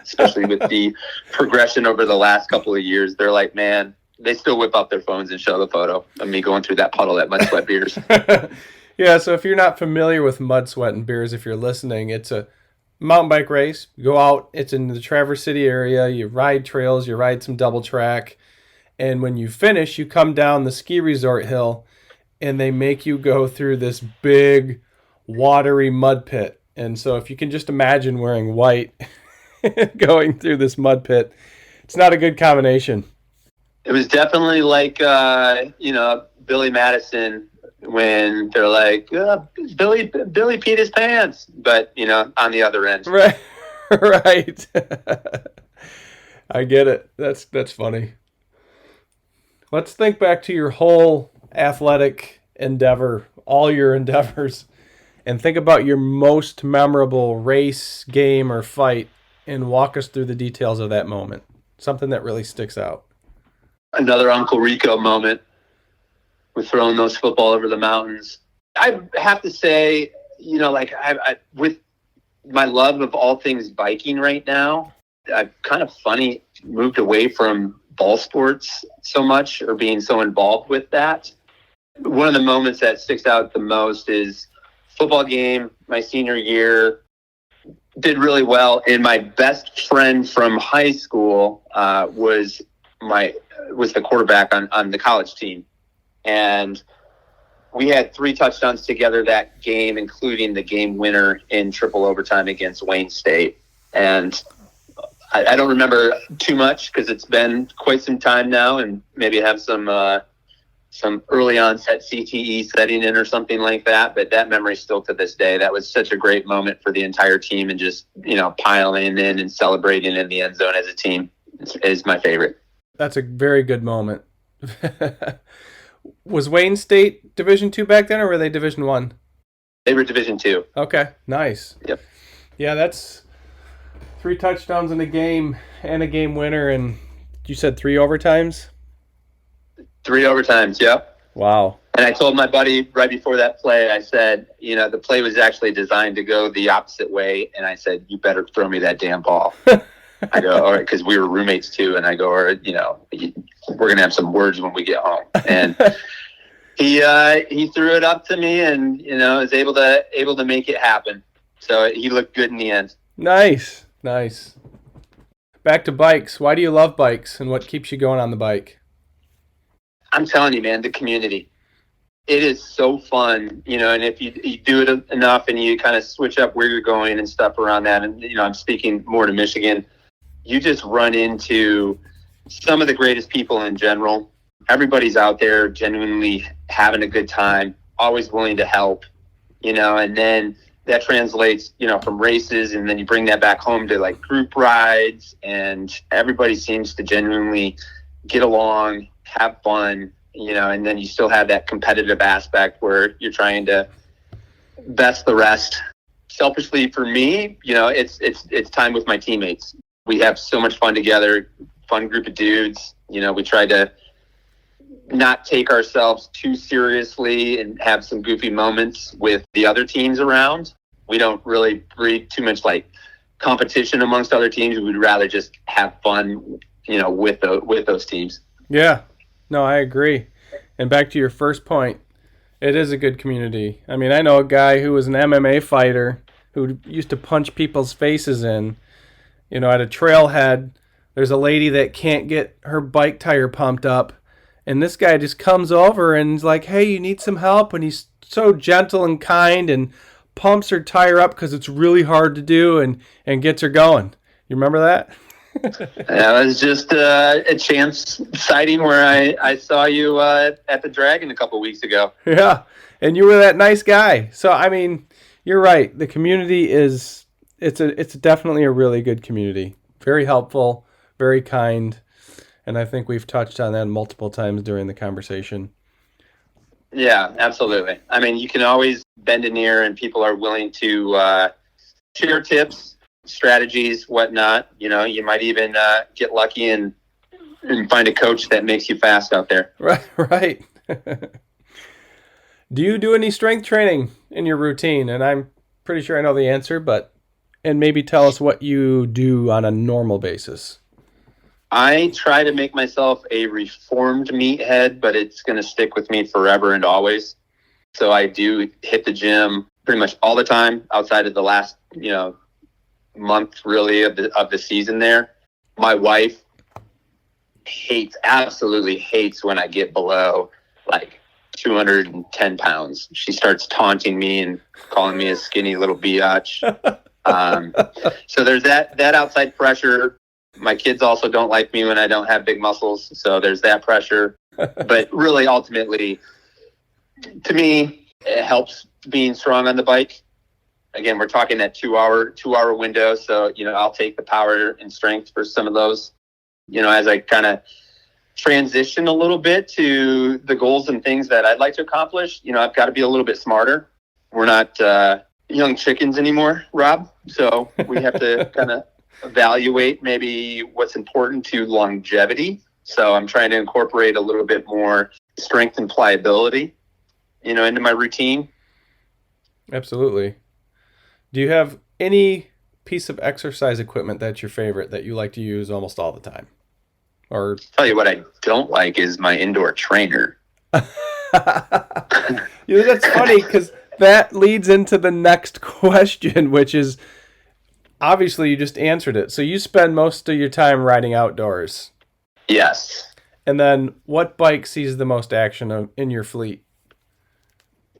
especially with the progression over the last couple of years. They're like, man, they still whip out their phones and show the photo of me going through that puddle at mud, sweat, beers. Yeah, so if you're not familiar with mud, sweat, and beers, if you're listening, it's a mountain bike race. You go out, it's in the Traverse City area, you ride trails, you ride some double track. And when you finish, you come down the ski resort hill, and they make you go through this big, watery mud pit. And so if you can just imagine wearing white going through this mud pit, it's not a good combination. It was definitely like, Billy Madison when they're like, Billy peed his pants. But, on the other end. Right. Right. I get it. That's funny. Let's think back to your whole athletic endeavor, all your endeavors, and think about your most memorable race, game, or fight, and walk us through the details of that moment. Something that really sticks out. Another Uncle Rico moment with throwing those football over the mountains. I have to say, I with my love of all things biking right now, I've kind of moved away from ball sports so much, or being so involved with that. One of the moments that sticks out the most is football game, my senior year, did really well. And my best friend from high school was the quarterback on the college team. And we had 3 touchdowns together that game, including the game winner in triple overtime against Wayne State. And I don't remember too much because it's been quite some time now, and maybe have some early onset CTE setting in or something like that. But that memory still to this day. That was such a great moment for the entire team, and just, piling in and celebrating in the end zone as a team is my favorite. That's a very good moment. Was Wayne State Division II back then, or were they Division I? They were Division II. Okay, nice. Yep. Yeah, that's 3 touchdowns in a game and a game winner, and you said 3 overtimes? 3 overtimes, yep. Wow. And I told my buddy right before that play, I said, the play was actually designed to go the opposite way. And I said, you better throw me that damn ball. I go, all right, because we were roommates too. And I go, all right, we're going to have some words when we get home. And he threw it up to me and, was able to make it happen. So he looked good in the end. Nice. Back to bikes. Why do you love bikes, and what keeps you going on the bike? I'm telling you, man, the community. It is so fun, and if you do it enough and you kind of switch up where you're going and stuff around that, and, I'm speaking more to Michigan, you just run into some of the greatest people in general. Everybody's out there genuinely having a good time, always willing to help, and then that translates, from races, and then you bring that back home to like group rides, and everybody seems to genuinely get along, have fun, and then you still have that competitive aspect where you're trying to best the rest. Selfishly for me, it's time with my teammates. We have so much fun together, fun group of dudes. We try to not take ourselves too seriously and have some goofy moments with the other teams around. We don't really breed too much like competition amongst other teams. We'd rather just have fun, with those teams. Yeah, no, I agree. And back to your first point, it is a good community. I mean, I know a guy who was an MMA fighter who used to punch people's faces in. At a trailhead, there's a lady that can't get her bike tire pumped up. And this guy just comes over and is like, hey, you need some help? And he's so gentle and kind and pumps her tire up because it's really hard to do and gets her going. You remember that? That was just a chance sighting where I saw you at the Dragon a couple weeks ago. Yeah, and you were that nice guy. So, I mean, you're right. The community it's definitely a really good community. Very helpful, very kind. And I think we've touched on that multiple times during the conversation. Yeah, absolutely. I mean, you can always bend an ear and people are willing to share tips, strategies, whatnot. You might even get lucky and find a coach that makes you fast out there. Right. Do you do any strength training in your routine? And I'm pretty sure I know the answer, and maybe tell us what you do on a normal basis. I try to make myself a reformed meathead, but it's going to stick with me forever and always. So I do hit the gym pretty much all the time outside of the last, month really of the season there. My wife absolutely hates when I get below like 210 pounds. She starts taunting me and calling me a skinny little biatch. So there's that outside pressure. My kids also don't like me when I don't have big muscles. So there's that pressure. But really, ultimately, to me, it helps being strong on the bike. Again, we're talking that 2-hour window. So, I'll take the power and strength for some of those, as I kind of transition a little bit to the goals and things that I'd like to accomplish. I've got to be a little bit smarter. We're not young chickens anymore, Rob. So we have to kind of evaluate maybe what's important to longevity. So I'm trying to incorporate a little bit more strength and pliability, into my routine. Absolutely. Do you have any piece of exercise equipment that's your favorite that you like to use almost all the time? Or tell you what I don't like is my indoor trainer. That's funny because that leads into the next question, which is, obviously, you just answered it. So you spend most of your time riding outdoors. Yes. And then what bike sees the most action in your fleet?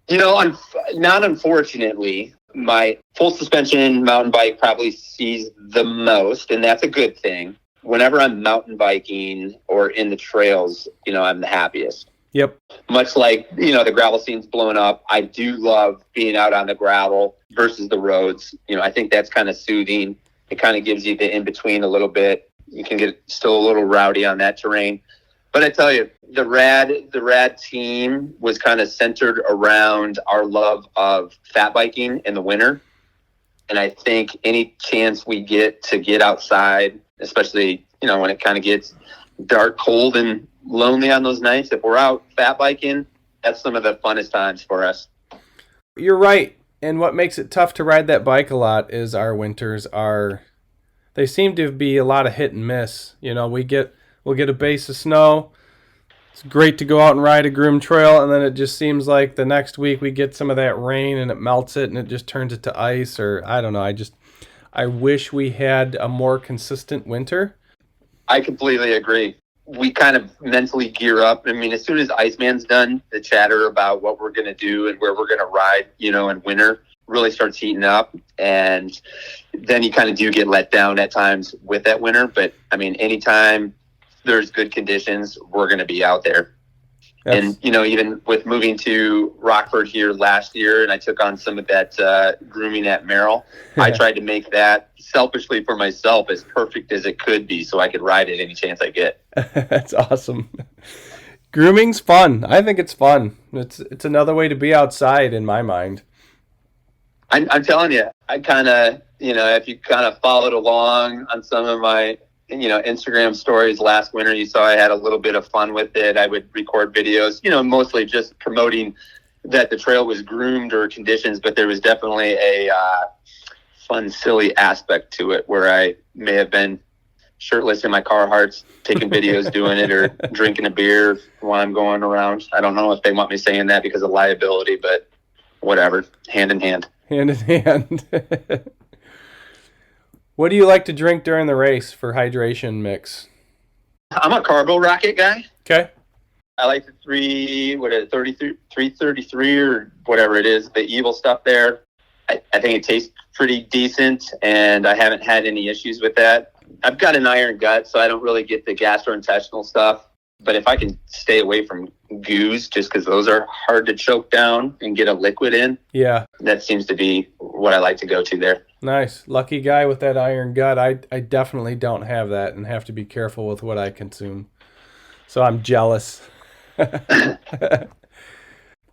Not unfortunately. My full suspension mountain bike probably sees the most, and that's a good thing. Whenever I'm mountain biking or in the trails, I'm the happiest. Yep. Much like, the gravel scene's blown up. I do love being out on the gravel versus the roads. I think that's kind of soothing. It kind of gives you the in-between a little bit. You can get still a little rowdy on that terrain. But I tell you, the rad team was kind of centered around our love of fat biking in the winter. And I think any chance we get to get outside, especially, when it kind of gets dark, cold, and lonely on those nights, if we're out fat biking, that's some of the funnest times for us. You're right. And what makes it tough to ride that bike a lot is our winters they seem to be a lot of hit and miss. We'll get a base of snow. It's great to go out and ride a groomed trail, and then it just seems like the next week we get some of that rain and it melts it and it just turns it to ice, or I don't know. I wish we had a more consistent winter. I completely agree. We kind of mentally gear up. I mean, as soon as Iceman's done, the chatter about what we're going to do and where we're going to ride, in winter really starts heating up. And then you kind of do get let down at times with that winter. But, I mean, anytime there's good conditions, we're going to be out there. Yes. And, even with moving to Rockford here last year, and I took on some of that grooming at Merrill, I tried to make that selfishly for myself as perfect as it could be so I could ride it any chance I get. That's awesome. Grooming's fun. I think it's fun. It's another way to be outside in my mind. I'm telling you, I kind of, if you kind of followed along on some of my Instagram stories last winter, you saw I had a little bit of fun with it. I would record videos, mostly just promoting that the trail was groomed or conditions, but there was definitely a fun, silly aspect to it where I may have been shirtless in my Carhartts, taking videos doing it, or drinking a beer while I'm going around. I don't know if they want me saying that because of liability, but whatever, hand in hand. Hand in hand. What do you like to drink during the race for hydration mix? I'm a Carbo Rocket guy. Okay. I like the 333 or whatever it is, the evil stuff there. I think it tastes pretty decent, and I haven't had any issues with that. I've got an iron gut, so I don't really get the gastrointestinal stuff. But if I can stay away from goos, just because those are hard to choke down and get a liquid in, that seems to be what I like to go to there. Nice. Lucky guy with that iron gut. I definitely don't have that and have to be careful with what I consume. So I'm jealous.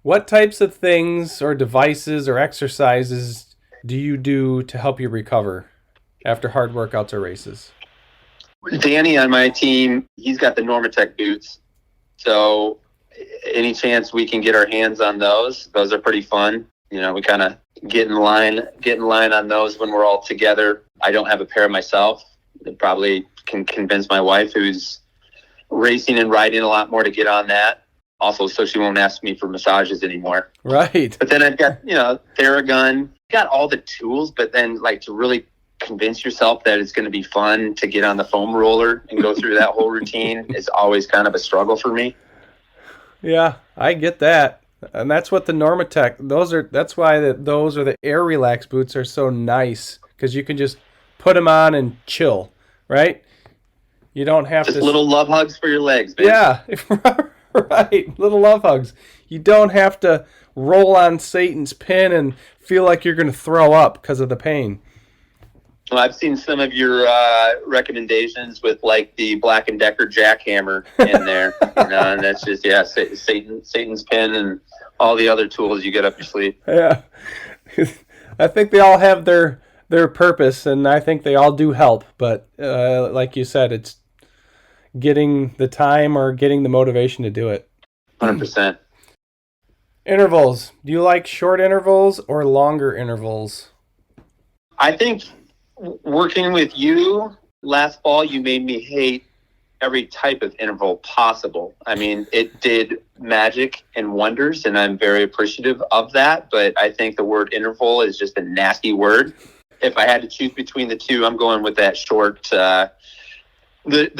What types of things or devices or exercises do you do to help you recover after hard workouts or races? Danny on my team, he's got the Normatec boots. So any chance we can get our hands on those are pretty fun. We kind of get in line on those when we're all together. I don't have a pair myself. I probably can convince my wife, who's racing and riding a lot more, to get on that. Also, so she won't ask me for massages anymore. Right. But then I've got, Theragun. Got all the tools, but then to really convince yourself that it's going to be fun to get on the foam roller and go through that whole routine is always kind of a struggle for me. Yeah, I get that. And that's what the Normatec, that's why those are the Air Relax boots are so nice, because you can just put them on and chill, right? You don't have just little love hugs for your legs, baby. Yeah, right. Little love hugs. You don't have to roll on Satan's pin and feel like you're going to throw up because of the pain. Well, I've seen some of your recommendations with the Black & Decker jackhammer in there, and that's just Satan's pin and all the other tools you get up your sleeve. Yeah, I think they all have their purpose, and I think they all do help. But like you said, it's getting the time or getting the motivation to do it. 100%. Intervals. Do you like short intervals or longer intervals? I think working with you last fall, you made me hate every type of interval possible. I mean, it did magic and wonders, and I'm very appreciative of that. But I think the word interval is just a nasty word. If I had to choose between the two, I'm going with that short, the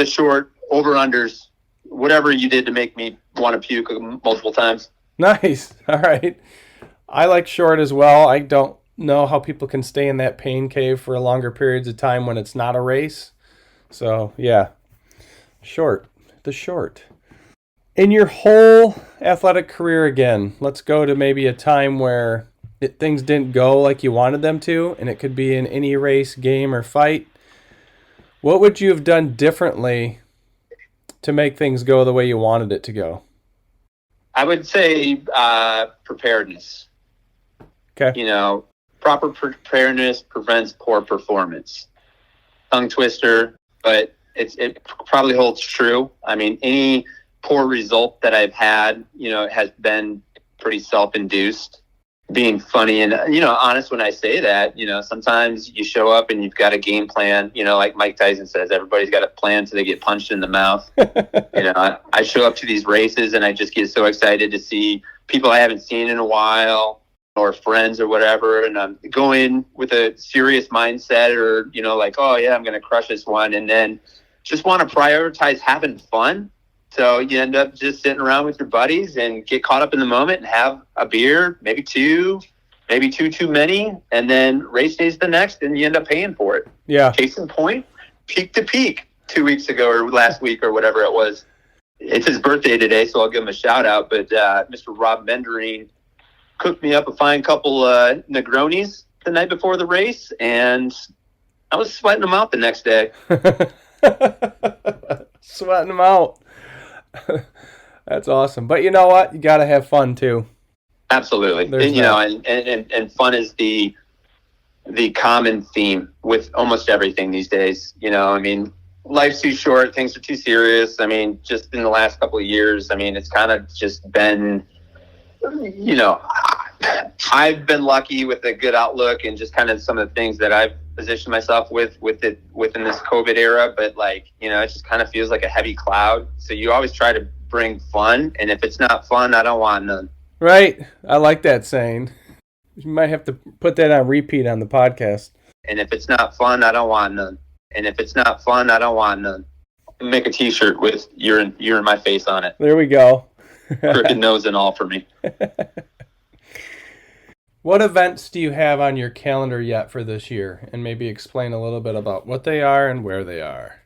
short over-unders, whatever you did to make me want to puke multiple times. Nice. All right. I like short as well. I don't know how people can stay in that pain cave for longer periods of time when it's not a race. So, yeah. Short. The short. In your whole athletic career again, let's go to maybe a time where things didn't go like you wanted them to, and it could be in any race, game, or fight. What would you have done differently to make things go the way you wanted it to go? I would say preparedness. Okay. proper preparedness prevents poor performance. Tongue twister, but it probably holds true. I mean, any poor result that I've had, has been pretty self-induced. Being funny and, honest when I say that, sometimes you show up and you've got a game plan, like Mike Tyson says, everybody's got a plan so they get punched in the mouth. I show up to these races and I just get so excited to see people I haven't seen in a while or friends or whatever. And I'm going with a serious mindset or, like, oh yeah, I'm going to crush this one. And then just want to prioritize having fun. So you end up just sitting around with your buddies and get caught up in the moment and have a beer, maybe two too many, and then race day's the next, and you end up paying for it. Yeah. Case in point, Peak to Peak 2 weeks ago or last week or whatever it was. It's his birthday today, so I'll give him a shout out. But Mr. Rob Menderine cooked me up a fine couple Negronis the night before the race, and I was sweating them out the next day. Sweating them out. That's awesome. But you know what? You got to have fun too. Absolutely. And fun is the common theme with almost everything these days. I mean, life's too short. Things are too serious. I mean, just in the last couple of years, I mean, it's kind of just been, I've been lucky with a good outlook and just kind of some of the things that I've positioned myself within this COVID era. But it just kind of feels like a heavy cloud. So you always try to bring fun. And if it's not fun, I don't want none. Right. I like that saying. You might have to put that on repeat on the podcast. And if it's not fun, I don't want none. And if it's not fun, I don't want none. Make a t-shirt with you're in my face on it. There we go. Crooked nose and all for me. What events do you have on your calendar yet for this year? And maybe explain a little bit about what they are and where they are.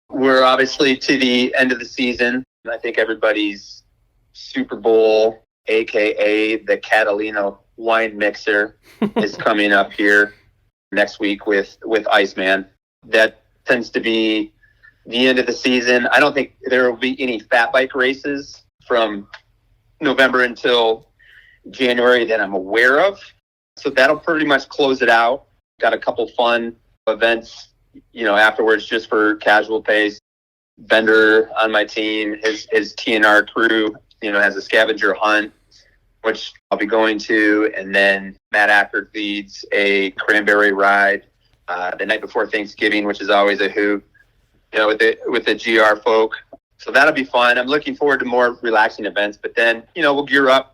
We're obviously to the end of the season. I think everybody's Super Bowl, a.k.a. the Catalina wine mixer, is coming up here next week with Iceman. That tends to be the end of the season. I don't think there will be any fat bike races from November until January that I'm aware of. So that'll pretty much close it out. Got a couple fun events, afterwards just for casual pace. Bender on my team, his TNR crew, has a scavenger hunt, which I'll be going to. And then Matt Ackert leads a cranberry ride the night before Thanksgiving, which is always a hoot, with the GR folk. So that'll be fun. I'm looking forward to more relaxing events, but then, we'll gear up.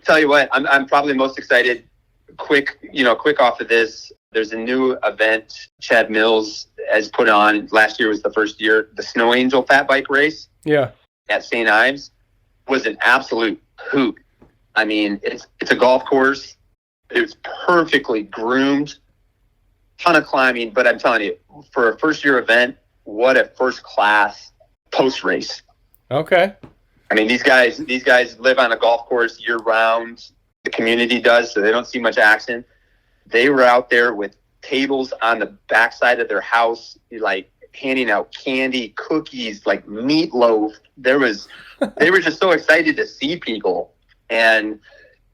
Tell you what, I'm probably most excited. Quick off of this, there's a new event Chad Mills has put on. Last year was the first year. The Snow Angel Fat Bike Race. Yeah. At St. Ives was an absolute hoot. I mean, it's a golf course. It was perfectly groomed. Ton of climbing, but I'm telling you, for a first year event, what a first class post race. Okay. I mean, these guys live on a golf course year round. The community does, so they don't see much action. They were out there with tables on the backside of their house, handing out candy, cookies, like meatloaf. They were just so excited to see people, and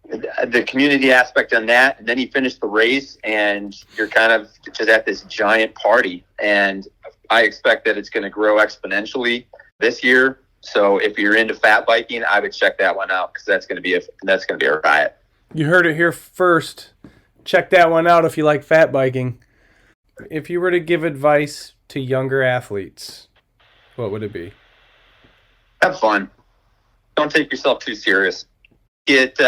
the community aspect on that. And then he finished the race, and you're kind of just at this giant party. And I expect that it's going to grow exponentially this year. So if you're into fat biking, I would check that one out because that's going to be a riot. You heard it here first. Check that one out if you like fat biking. If you were to give advice to younger athletes, what would it be? Have fun. Don't take yourself too serious. It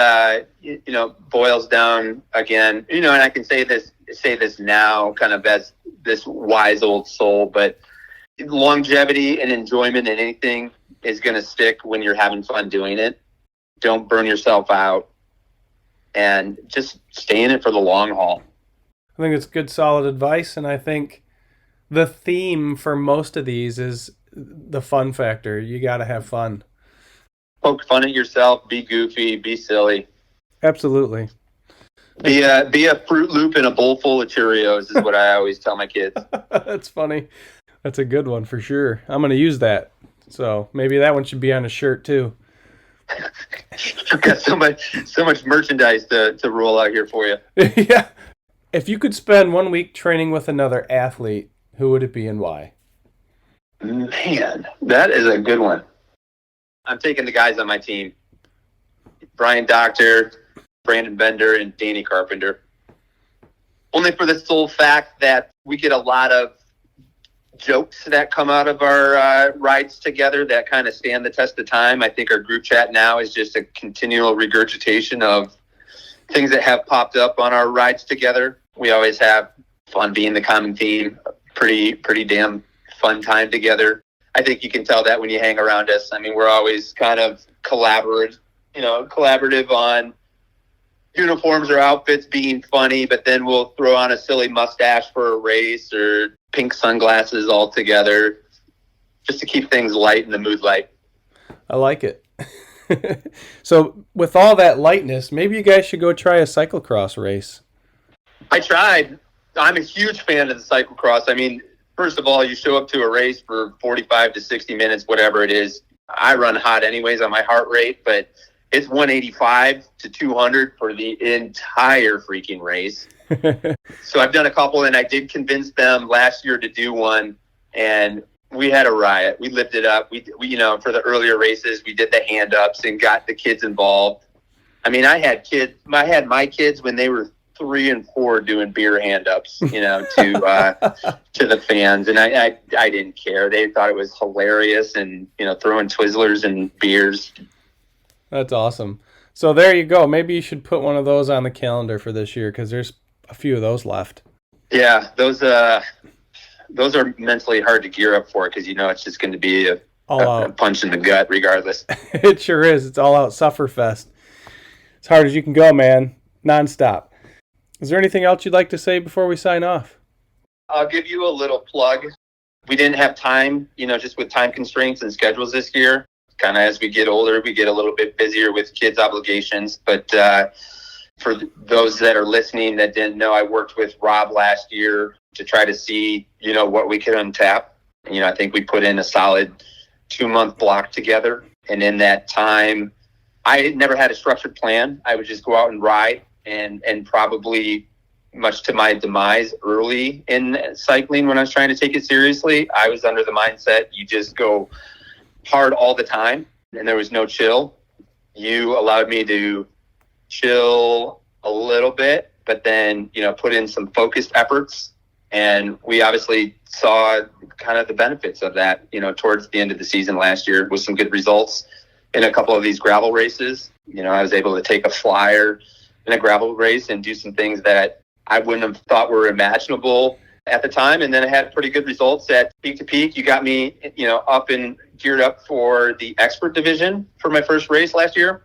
boils down again. And I can say this now, kind of as this wise old soul, but longevity and enjoyment in anything is going to stick when you're having fun doing it. Don't burn yourself out, and just stay in it for the long haul. I think it's good, solid advice, and I think the theme for most of these is the fun factor. You got to have fun. Poke fun at yourself. Be goofy. Be silly. Absolutely. Be a Fruit Loop in a bowl full of Cheerios is what I always tell my kids. That's funny. That's a good one for sure. I'm going to use that. So maybe that one should be on a shirt too. I've got so much merchandise to roll out here for you. Yeah. If you could spend 1 week training with another athlete, who would it be and why? Man, that is a good one. I'm taking the guys on my team. Brian Doctor, Brandon Bender, and Danny Carpenter. Only for the sole fact that we get a lot of jokes that come out of our rides together that kind of stand the test of time. I think our group chat now is just a continual regurgitation of things that have popped up on our rides together. We always have fun being the common theme. Pretty damn fun time together. I think you can tell that when you hang around us. I mean, we're always kind of collaborative on uniforms or outfits being funny, but then we'll throw on a silly mustache for a race or pink sunglasses all together just to keep things light and the mood light. I like it. So with all that lightness, maybe you guys should go try a cyclocross race. I tried. I'm a huge fan of the cyclocross. I mean, first of all, you show up to a race for 45 to 60 minutes, whatever it is. I run hot anyways on my heart rate, but it's 185 to 200 for the entire freaking race. So I've done a couple, and I did convince them last year to do one, and we had a riot. We lived it up. We for the earlier races, we did the hand ups and got the kids involved. I mean, I had my kids when they were 3 and 4 doing beer hand ups, to the fans, and I didn't care. They thought it was hilarious, and throwing Twizzlers and beers. That's awesome. So there you go. Maybe you should put one of those on the calendar for this year because there's a few of those left. Yeah, those are mentally hard to gear up for because it's just going to be a punch in the gut regardless. It sure is. It's all out sufferfest. As hard as you can go, man. Nonstop. Is there anything else you'd like to say before we sign off? I'll give you a little plug. We didn't have time, just with time constraints and schedules this year. Kind of as we get older, we get a little bit busier with kids' obligations. But for those that are listening that didn't know, I worked with Rob last year to try to see, what we could untap. I think we put in a solid 2-month block together. And in that time, I never had a structured plan. I would just go out and ride. And probably much to my demise early in cycling when I was trying to take it seriously, I was under the mindset you just go hard all the time and there was no chill. You allowed me to chill a little bit, but then, put in some focused efforts. And we obviously saw kind of the benefits of that, towards the end of the season last year with some good results in a couple of these gravel races. I was able to take a flyer in a gravel race and do some things that I wouldn't have thought were imaginable at the time. And then I had pretty good results at peak to peak. You got me, up and geared up for the expert division for my first race last year.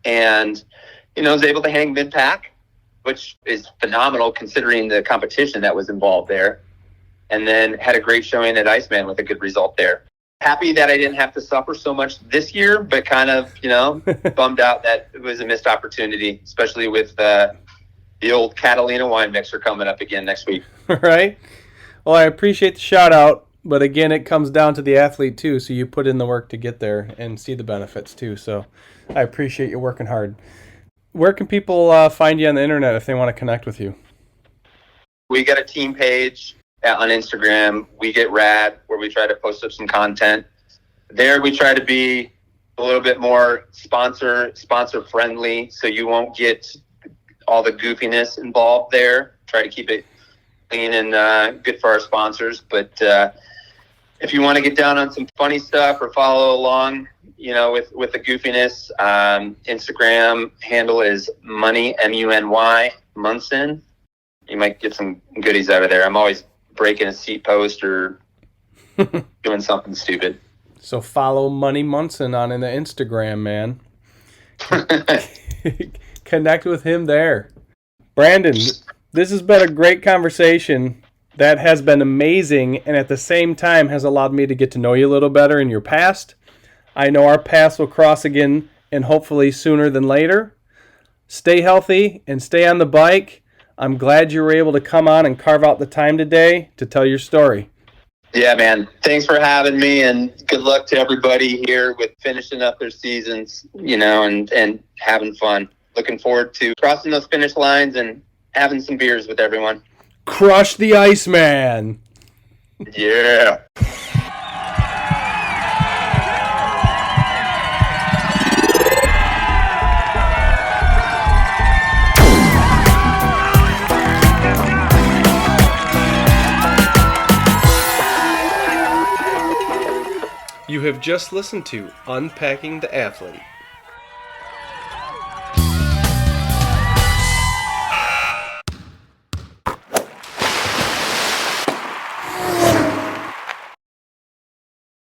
And, I was able to hang mid-pack, which is phenomenal considering the competition that was involved there. And then had a great showing at Iceman with a good result there. Happy that I didn't have to suffer so much this year, but kind of, bummed out that it was a missed opportunity, especially with the old Catalina wine mixer coming up again next week. Right. Well, I appreciate the shout out, but again, it comes down to the athlete too. So you put in the work to get there and see the benefits too. So I appreciate you working hard. Where can people find you on the internet if they want to connect with you? We got a team page on Instagram, We Get Rad, where we try to post up some content. There we try to be a little bit more sponsor friendly, so you won't get all the goofiness involved there. Try to keep it clean and good for our sponsors. But if you want to get down on some funny stuff or follow along, with the goofiness, Instagram handle is Money, M-U-N-Y, Munson. You might get some goodies out of there. I'm always breaking a seat post or doing something stupid. So follow Money Munson on the Instagram, man. Connect with him there. Brandon, this has been a great conversation that has been amazing and at the same time has allowed me to get to know you a little better in your past. I know our paths will cross again and hopefully sooner than later. Stay healthy and stay on the bike. I'm glad you were able to come on and carve out the time today to tell your story. Yeah, man. Thanks for having me, and good luck to everybody here with finishing up their seasons, and having fun. Looking forward to crossing those finish lines and having some beers with everyone. Crush the Iceman. Yeah. You have just listened to Unpacking the Athlete.